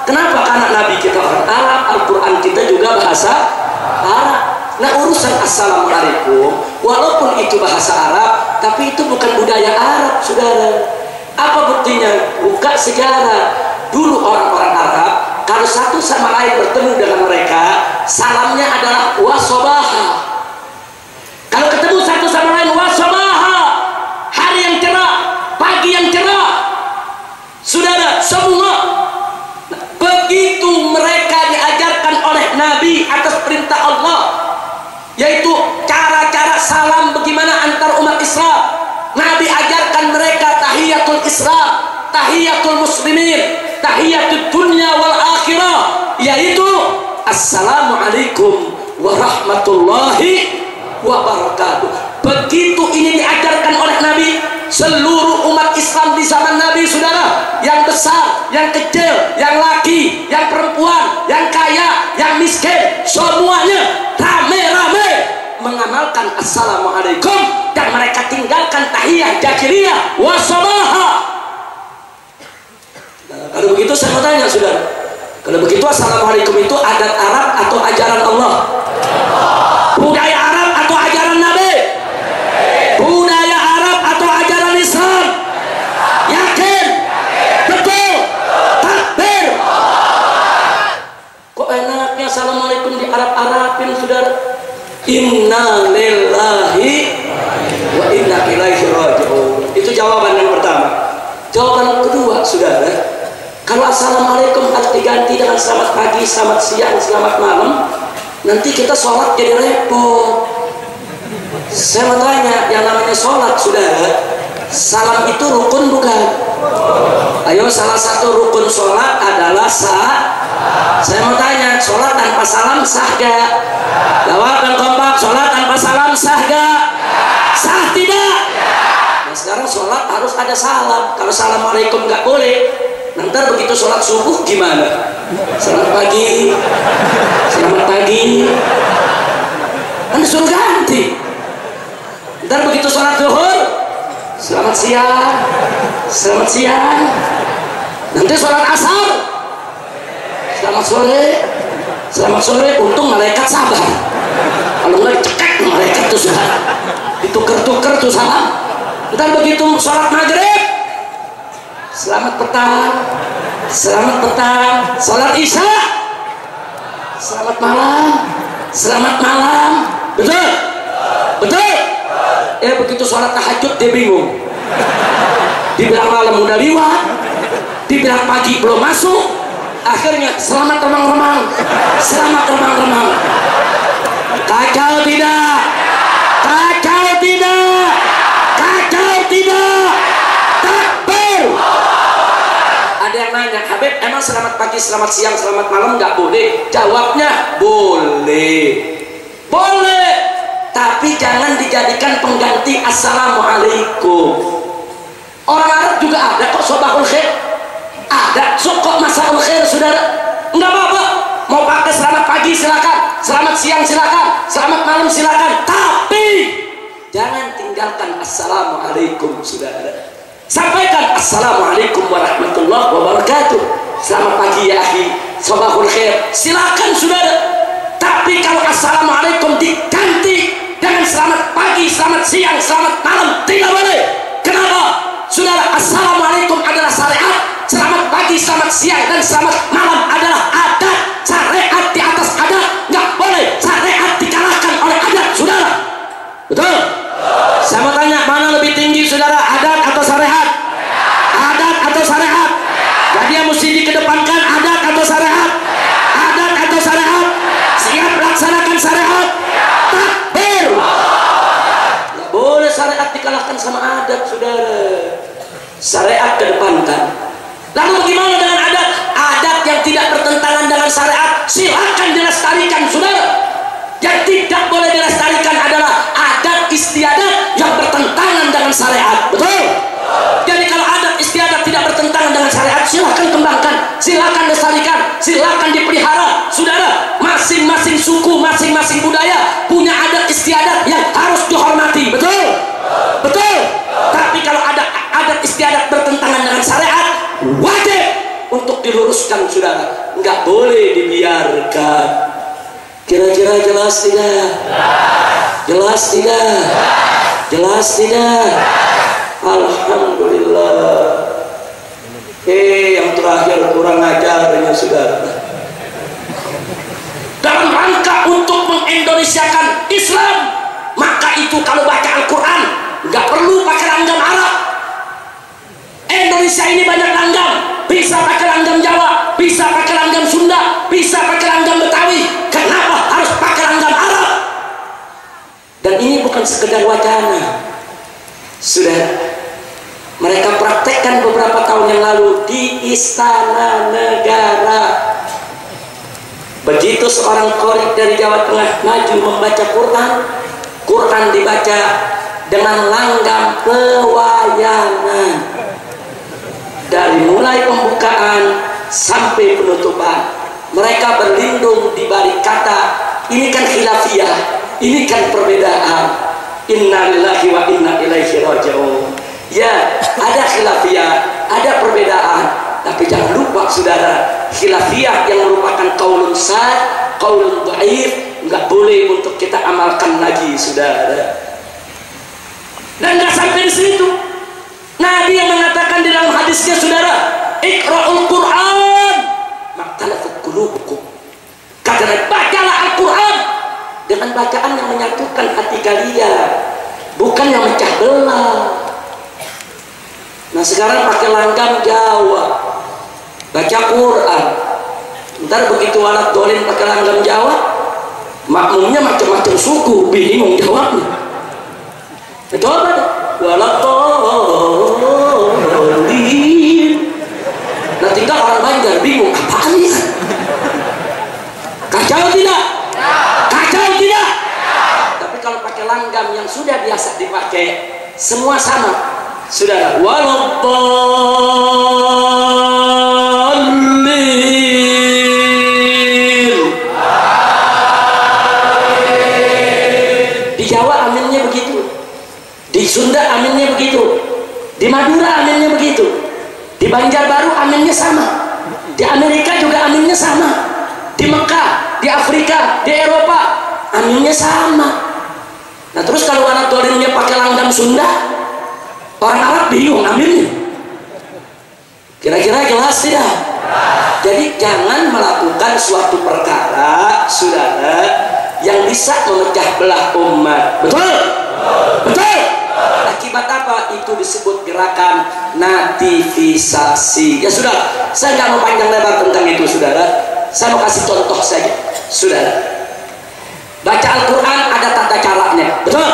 Kenapa? Karena Nabi kita orang Arab, Al-Quran kita juga bahasa Arab. Nah urusan assalamualaikum, walaupun itu bahasa Arab, tapi itu bukan budaya Arab, saudara. Apa buktinya? Buka sejarah. Dulu orang-orang Arab, kalau satu sama lain bertemu dengan mereka, salamnya adalah wasobaha. Kalau ketemu satu sama lain, wasobaha, hari yang cerah, pagi yang cerah. Saudara, semua. Begitu mereka diajarkan oleh Nabi atas perintah Allah, yaitu cara-cara salam bagaimana antar umat Islam. Nabi ajarkan mereka tahiyatul Islam, tahiyatul muslimin, tahiyatul dunya wal akhirah, yaitu assalamualaikum warahmatullahi wabarakatuh. Begitu ini diajarkan oleh Nabi, seluruh umat Islam di zaman Nabi, saudara, yang besar, yang kecil, yang laki, yang perempuan, yang kaya, yang miskin, semuanya rame-rame mengamalkan assalamualaikum, dan mereka tinggalkan tahiyah jahiliyah wasabaha. Nah, kalau begitu saya mau tanya, saudara, kalau begitu assalamualaikum itu adat Arab atau ajaran Allah? Budaya Arab atau ajaran Nabi? Budaya Arab atau ajaran Islam? Yakin? Betul? Takbir? Kok enaknya assalamualaikum di Arab-Arabin, saudara? Inna lillahi wa inna ilaihi raji'un. Itu jawaban yang pertama. Jawaban yang kedua, saudara, kalau assalamualaikum harus diganti dengan selamat pagi, selamat siang, selamat malam, nanti kita sholat jadi repot. Saya mau tanya, yang namanya sholat, saudara, salam itu rukun bukan? Ayo, salah satu rukun sholat adalah sah. Saya mau tanya, sholat tanpa salam sah gak? Jawab yang kompak, sholat tanpa salam sah gak? Sah tidak? Nah sekarang sholat harus ada salam. Kalau assalamualaikum gak boleh, nanti begitu sholat subuh gimana? Selamat pagi, selamat pagi, kan disuruh ganti. Ntar begitu sholat zuhur, selamat siang, selamat siang. Nanti sholat asar, selamat sore, selamat sore. Untung malaikat sabar. Kalau nggak cekek malaikat tuh sudah ditukar-tukar tuh salam. Ntar begitu sholat maghrib, selamat petang, selamat petang. Sholat isya, selamat malam, selamat malam. Betul, betul. Begitu sholat tahajud dia bingung. Dibilang malam udah liwat, dibilang pagi belum masuk. Akhirnya selamat remang-remang, selamat remang-remang. Kacau tidak? Kacau tidak? Kacau tidak? Takbir. Ada yang nanya, Habib emang selamat pagi, selamat siang, selamat malam nggak boleh? Jawabnya boleh, boleh, tapi jangan dijadikan pengganti assalamualaikum. Orang Arab juga ada kok sobahul khair, ada kok masaul khair, saudara. Enggak apa-apa, mau pakai selamat pagi silakan, selamat siang silakan, selamat malam silakan, tapi jangan tinggalkan assalamualaikum, saudara. Sampaikan assalamualaikum warahmatullahi wabarakatuh, selamat pagi ya akhi, sobahul khair, silakan saudara. Tapi kalau assalamualaikum diganti dengan selamat pagi, selamat siang, selamat malam, tidak boleh. Kenapa? Saudara, assalamualaikum adalah syariat, selamat pagi, selamat siang, dan selamat malam adalah adat. Syariat di atas adat, nggak boleh syariat dikalahkan oleh adat, saudara. Betul? Saya mau tanya, mana lebih tinggi saudara, adat atau syariat? Adat atau syariat? Jadi yang mesti dikedepankan adat atau syariat? Adat atau syariat? Siap laksanakan syariat? Takbir! Nggak boleh syariat dikalahkan sama adat, saudara. Syariat kedepankan. Lalu bagaimana dengan adat? Adat yang tidak bertentangan dengan syariat silakan dilestarikan, saudara. Yang tidak boleh dilestarikan adalah adat istiadat yang bertentangan dengan syariat. Betul? Jadi kalau adat istiadat tidak bertentangan dengan syariat, silakan kembangkan, silakan lestarikan, silakan dipelihara, saudara. Masing-masing suku, masing-masing budaya punya adat istiadat yang harus dihormati. Betul? Betul? Tapi kalau ada adat istiadat bertentangan dengan syariat, wajib untuk diluruskan, saudara. Nggak boleh dibiarkan. Kira-kira jelas tidak? Jelas tidak? Jelas tidak? Alhamdulillah. Yang terakhir kurang ajarnya, saudara. Dalam rangka untuk mengindonesiakan Islam, maka itu kalau baca Al-Quran nggak perlu pakai langgam Arab. Indonesia ini banyak langgam, bisa pakai langgam Jawa, bisa pakai langgam Sunda, bisa pakai langgam Betawi. Kenapa harus pakai langgam Arab? Dan ini bukan sekedar wacana, sudah mereka praktekkan beberapa tahun yang lalu di Istana Negara. Begitu seorang qori dari Jawa Tengah maju membaca Quran, Quran dibaca dengan langgam pewayangan dari mulai pembukaan sampai penutupan. Mereka berlindung di balik kata, ini kan khilafiyah, ini kan perbedaan. Inna lillahi wa inna ilaihi raji'un. Ya, ada khilafiyah, ada perbedaan, tapi jangan lupa, saudara, khilafiyah yang merupakan qaulun sad, qaulun dhaif, nggak boleh untuk kita amalkan lagi, saudara. Dan nggak sampai di situ. Nabi yang mengatakan di dalam hadisnya, saudara, Iqra'ul Quran maktalafat qulubukum. Kata Nabi, bacalah Al-Quran dengan bacaan yang menyatukan hati kalian, bukan yang mecah belah. Nah sekarang pakai langgam Jawa baca Quran, ntar begitu alat dolin pakai langgam Jawa, makmumnya macam-macam suku, bingung jawabnya. Coba deh, walat dolin Tertinggal orang Banjar bingung apaan ya? Kacau tidak? Kacau tidak? Tapi kalau pakai langgam yang sudah biasa dipakai, semua sama. Sudah waladdallin. Di Jawa aminnya begitu, di Sunda aminnya begitu, di Madura aminnya begitu, di Banjarbaru aminnya sama, di Amerika juga aminnya sama, di Mekah, di Afrika, di Eropa aminnya sama. Nah terus kalau anak dolinnya pakai langgam Sunda, orang Arab bingung aminnya. Kira-kira jelas tidak? Jadi jangan melakukan suatu perkara, saudara, yang bisa memecah belah umat. Betul? Betul? Akibat apa? Itu disebut gerakan nativisasi. Ya sudah, saya nggak mau panjang lebar tentang itu, saudara. Saya mau kasih contoh saja, saudara. Baca Al-Quran ada tata caranya. Betul?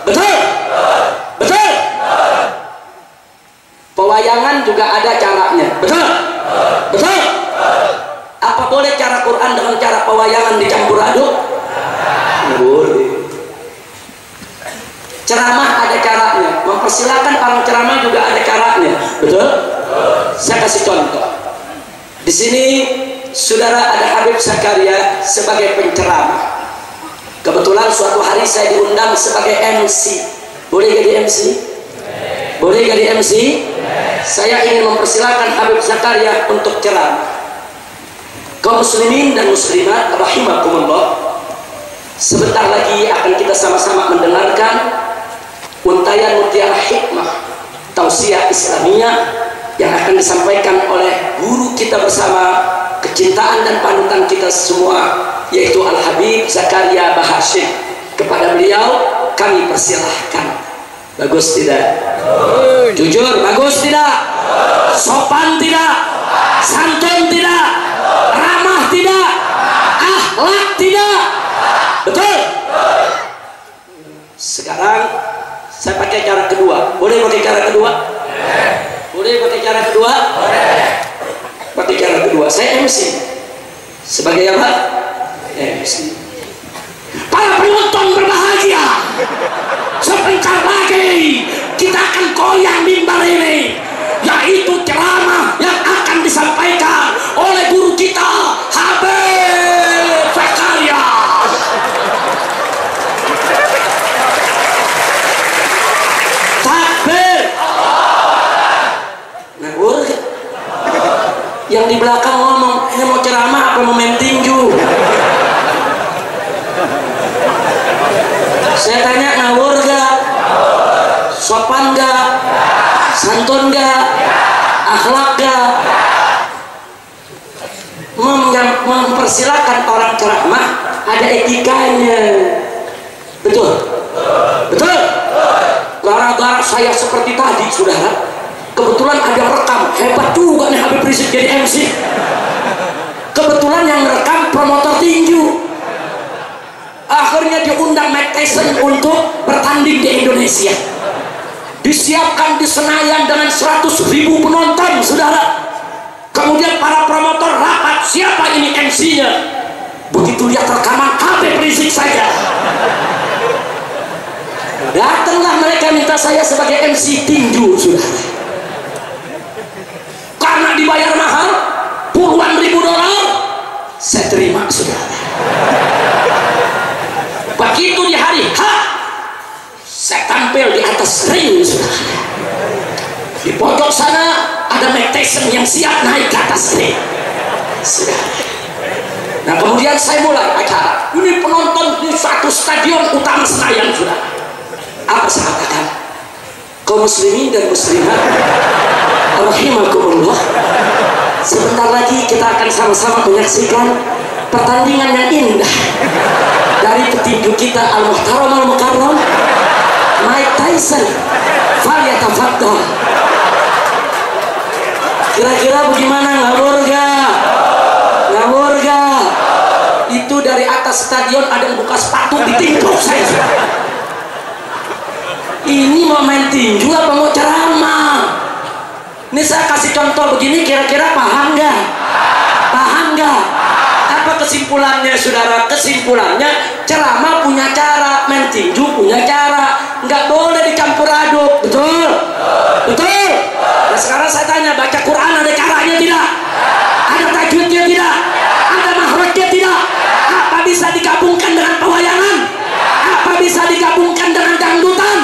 Betul? Betul? Pewayangan juga ada caranya. Betul? Betul? Apa boleh cara Quran dengan cara pewayangan dicampur aduk? Boleh. Ceramah ada caranya, mempersilahkan orang ceramah juga ada caranya. Betul? Saya kasih contoh. Di sini saudara ada Habib Zakaria sebagai penceramah. Kebetulan suatu hari saya diundang sebagai MC. Boleh jadi MC? Boleh jadi MC? Saya ingin mempersilahkan Habib Zakaria untuk ceramah. Kaum muslimin dan muslimat rahimakumullah, sebentar lagi akan kita sama-sama mendengarkan untayan mutiara hikmah tausiah Islamiyah yang akan disampaikan oleh guru kita bersama, kecintaan dan panutan kita semua, yaitu Al-Habib Zakaria Bahashim. Kepada beliau kami persilahkan. Bagus tidak? Jujur, bagus tidak? Sopan tidak? Santun tidak? Ramah tidak? Akhlak tidak? Betul? Sekarang saya pakai cara kedua. Boleh pakai cara kedua? Boleh pakai cara kedua? Pakai cara kedua. Saya MC. Sebagai apa? MC. Para penonton berbahagia. Sebentar lagi kita akan goyang mimbar ini, yaitu ceramah yang akan disampaikan oleh guru kita Habib Zakaria. Takbir. Ngawur. Yang di belakang ngomong, ini mau ceramah apa mau main tinju? Saya tanya, ngawur gak? Sopan gak? Santun gak? Akhlak gak? Mempersilahkan orang ceramah ada etikanya. Betul? Betul? Gara-gara saya seperti tadi, saudara, kebetulan ada rekam. Hebat juga nih Habib Rizik jadi MC. Kebetulan yang merekam promotor tinju. Akhirnya diundang Mike Tyson untuk bertanding di Indonesia. Disiapkan di Senayan dengan 100.000 penonton, saudara. Kemudian para promotor rapat, siapa ini MC-nya? Begitu lihat rekaman Habib Rizik saja, datanglah mereka minta saya sebagai MC tinju, saudara. Karena dibayar mahal puluhan ribu dolar, saya terima, saudara. Begitu di hari H, saya tampil di atas ring, saudara. Di pojok sana ada Mike Tyson yang siap naik ke atas ring, saudara. Nah kemudian saya mulai acara. Ini penonton di satu stadion utama Senayan, saudara. Apa saya katakan? Kaum muslimin dan muslimat rahimakumullah, sebentar lagi kita akan sama-sama menyaksikan pertandingan yang indah dari petinju kita Al-Muhtaram Al-Mukarram Mike Tyson. Falyatafaddal. Kira-kira bagaimana? Ngawur gak? Ngawur gak? Itu dari atas stadion ada yang buka sepatu ditimpuk saya. Ini mau main tinju apa mau ceramah? Ini saya kasih contoh begini, kira-kira paham nggak? Paham nggak? Apa kesimpulannya, saudara? Kesimpulannya, ceramah punya cara, main tinju punya cara, nggak boleh dicampur aduk, betul? Betul? Nah sekarang saya tanya, baca Quran ada caranya tidak? Ada tajwidnya tidak? Ada mahrajnya tidak? Apa bisa digabungkan dengan pewayangan? Apa bisa digabungkan dengan dangdutan?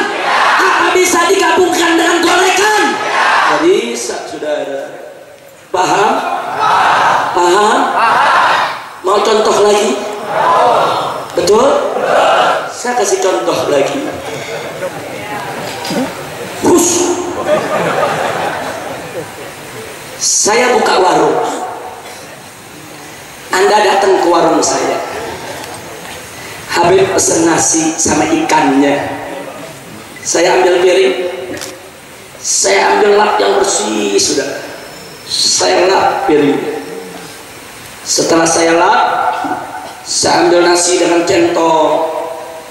Apa bisa digabungkan dengan golekan? Nggak bisa, saudara. Paham? Paham? Mau contoh lagi? Betul? Saya kasih contoh lagi. Saya buka warung. Anda datang ke warung saya. Habib pesen nasi sama ikannya. Saya ambil piring. Saya ambil lap yang bersih, sudah. Saya lap piring. Setelah saya lap, saya ambil nasi dengan centong,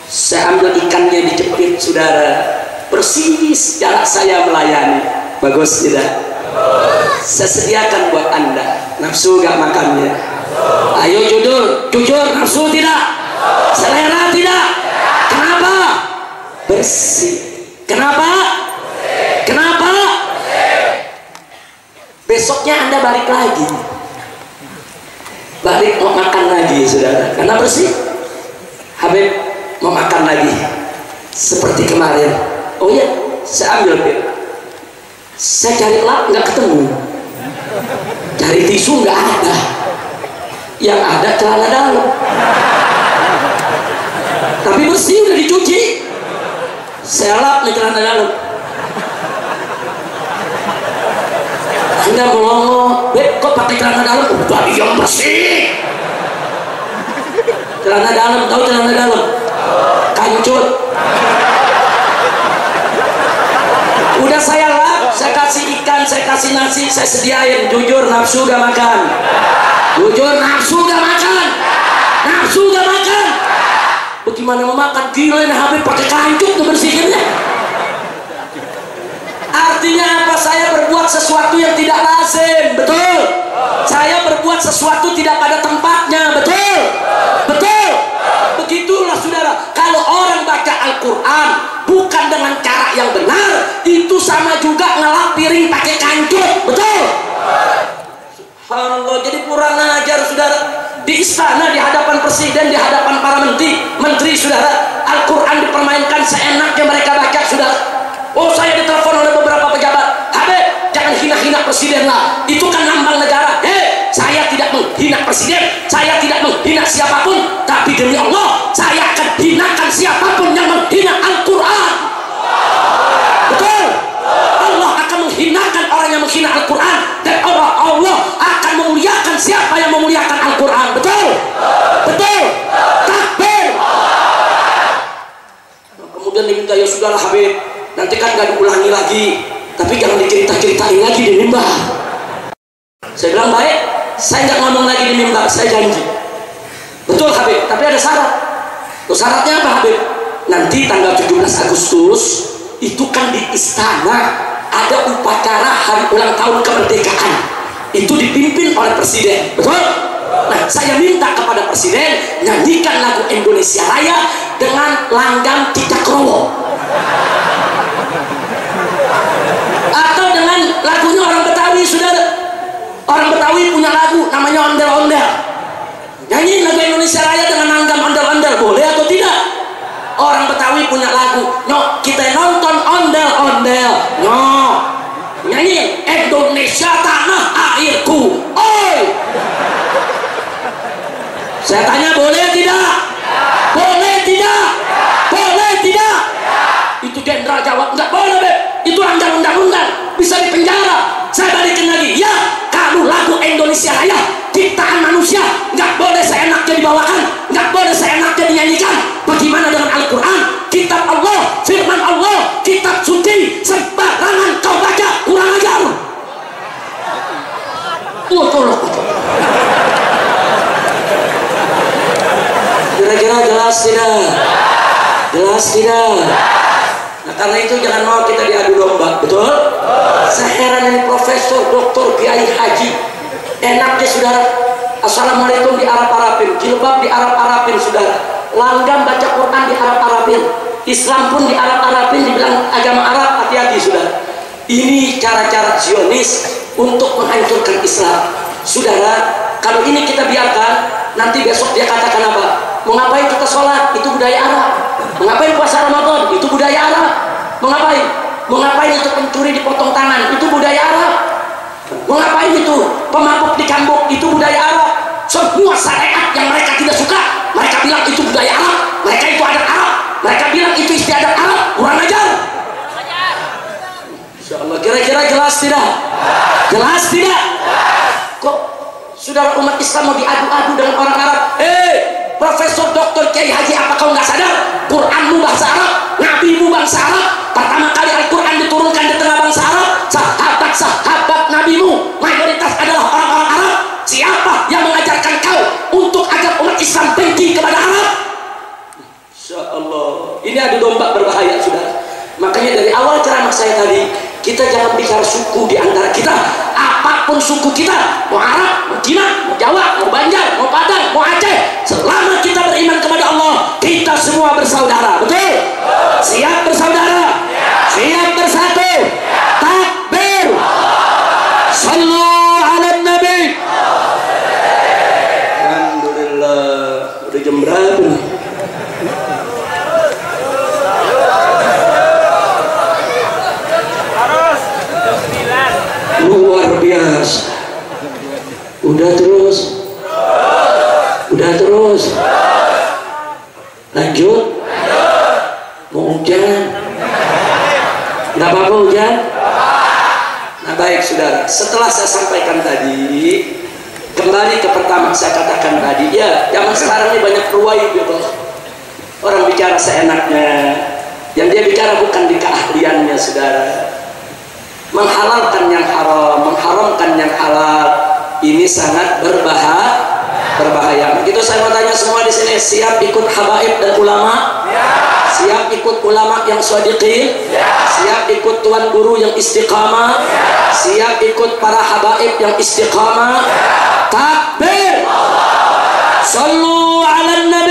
saya ambil ikannya dijepit, saudara. Persis jarak saya melayani. Bagus tidak? Saya sediakan buat Anda. Nafsu gak makannya? Ayo jujur, jujur, nafsu tidak? Selera tidak? Kenapa? Bersih. Kenapa? Kenapa? Besoknya Anda balik lagi. Balik mau makan lagi, saudara, karena bersih. Habib mau makan lagi seperti kemarin. Oh iya, saya ambil pil. Saya cari lap nggak ketemu, cari tisu nggak ada, yang ada celana dalam, tapi bersih udah dicuci. Saya lap nih celana dalam. Anda melongo, Beb, kok pakai celana dalam? Udah yang bersih. Celana dalam, tahu celana dalam? Kancut. Udah saya lap, saya kasih ikan, saya kasih nasi, saya sediain. Jujur, nafsu gak makan? Jujur, nafsu gak makan? Nafsu gak makan? Bagaimana mau makan? Gila ini Habib pakai kancut ngebersihinnya. Artinya apa? Saya berbuat sesuatu yang tidak lazim, betul? Saya berbuat sesuatu tidak pada tempatnya, betul? Betul? Begitulah saudara. Kalau orang baca Al-Quran bukan dengan cara yang benar, itu sama juga ngelap piring pakai kancut, betul? Subhanallah, jadi kurang ajar saudara. Di istana, di hadapan presiden, di hadapan para menteri saudara, Al-Quran dipermainkan seenaknya mereka baca, saudara. Oh, saya ditelepon oleh beberapa pejabat. Habib, jangan hina-hina presiden lah. Itu kan lambang negara. Saya tidak menghina presiden, saya tidak menghina siapapun, tapi demi Allah, saya akan hinakan siapapun yang menghina Al-Quran. Betul? Allah akan menghinakan orang yang menghina Al-Quran, dan Allah akan memuliakan siapa yang memuliakan Al-Quran. Betul? Betul? Takbir. Nah, kemudian diminta, ya sudahlah Habib, nanti kan gak diulangi lagi, tapi jangan dicerita-ceritain lagi di mimbar. Saya bilang baik, saya nggak ngomong lagi di mimbar, saya janji. Betul Habib, tapi ada syarat. Tuh syaratnya apa Habib? Nanti tanggal 17 Agustus itu kan di istana ada upacara hari ulang tahun kemerdekaan. Itu dipimpin oleh presiden, betul? Nah, saya minta kepada presiden nyanyikan lagu Indonesia Raya dengan langgam Cicakrowo. Atau dengan lagunya orang Betawi, saudara. Orang Betawi punya lagu namanya ondel-ondel. Nyanyiin lagu Indonesia Raya dengan langgam ondel-ondel, boleh atau tidak? Orang Betawi punya lagu, nyok kita nonton ondel-ondel, nyok nyanyiin Indonesia tanah airku, oi. Saya tanya boleh tidak? Boleh tidak? Boleh tidak? Itu jenderal jawab nggak boleh, Beb. Itu langgar undang-undang, bisa dipenjara. Saya balikin lagi, ya kalau lagu Indonesia Raya ciptaan manusia nggak boleh seenaknya dibawakan, nggak boleh seenaknya dinyanyikan. Bagaimana dengan Al-Quran, kitab Allah, firman Allah, kitab suci, sembarangan kau baca, kurang ajar. Kira-kira jelas tidak? Jelas tidak? Nah, karena itu jangan mau kita diadu domba, betul? Saya heran ini profesor, doktor, kiai, haji. Enaknya saudara, assalamualaikum di Arab-Arabin, jilbab di Arab-Arabin saudara, langgam baca Quran di Arab-Arabin, Islam pun di Arab-Arabin, dibilang agama Arab. Hati-hati saudara, ini cara-cara Zionis untuk menghancurkan Islam. Saudara, kalau ini kita biarkan, nanti besok dia katakan apa? Mau ngapain kita sholat? Itu budaya Arab. Mau ngapain puasa Ramadan? Itu budaya Arab. Mau ngapain? Mau ngapain itu pencuri dipotong tangan? Itu budaya Arab. Mau ngapain itu pemabuk dicambuk? Itu budaya Arab. Semua syariat yang mereka tidak suka, mereka bilang itu budaya Arab. Mereka itu adat Arab. Mereka bilang itu istiadat Arab. Kurang ajar. Insyaallah, kira-kira jelas tidak? Jelas tidak? Kok saudara umat Islam mau diadu-adu dengan orang Arab? Profesor, doktor, kiai, haji, apa kau nggak sadar? Quranmu bahasa Arab, nabimu bangsa Arab. Pertama kali Al-Quran diturunkan di tengah bangsa Arab. Sahabat-sahabat nabimu mayoritas adalah orang-orang Arab. Siapa yang mengajarkan kau untuk agar umat Islam benci kepada Arab? Insya Allah, ini adu domba berbahaya saudara. Makanya dari awal ceramah saya tadi, kita jangan bicara suku di antara kita. Apapun suku kita, mau Arab, mau Cina, mau Jawa, mau Banjar, mau Padang, mau Aceh, selama kita beriman kepada Allah, kita semua bersaudara. Betul? Siap bersaudara? Siap bersatu? Takbir! Sallu ala Nabi. Alhamdulillah. Udah jam berapa nih? Luar biasa. Udah terus. Lanjut. Mau hujan? Nggak apa-apa hujan? Nah baik saudara, setelah saya sampaikan tadi, kembali ke pertama saya katakan tadi, ya zaman sekarang ini banyak ruwai gitu. Orang bicara seenaknya, yang dia bicara bukan di keahliannya saudara. Menghalalkan yang haram, mengharamkan yang halal, ini sangat berbahaya. Begitu saya mau tanya semua di sini, siap ikut habaib dan ulama? Siap ikut ulama yang shadiqin? Siap ikut tuan guru yang istiqamah? Siap ikut para habaib yang istiqamah? Takbir! Sallu ala Nabi.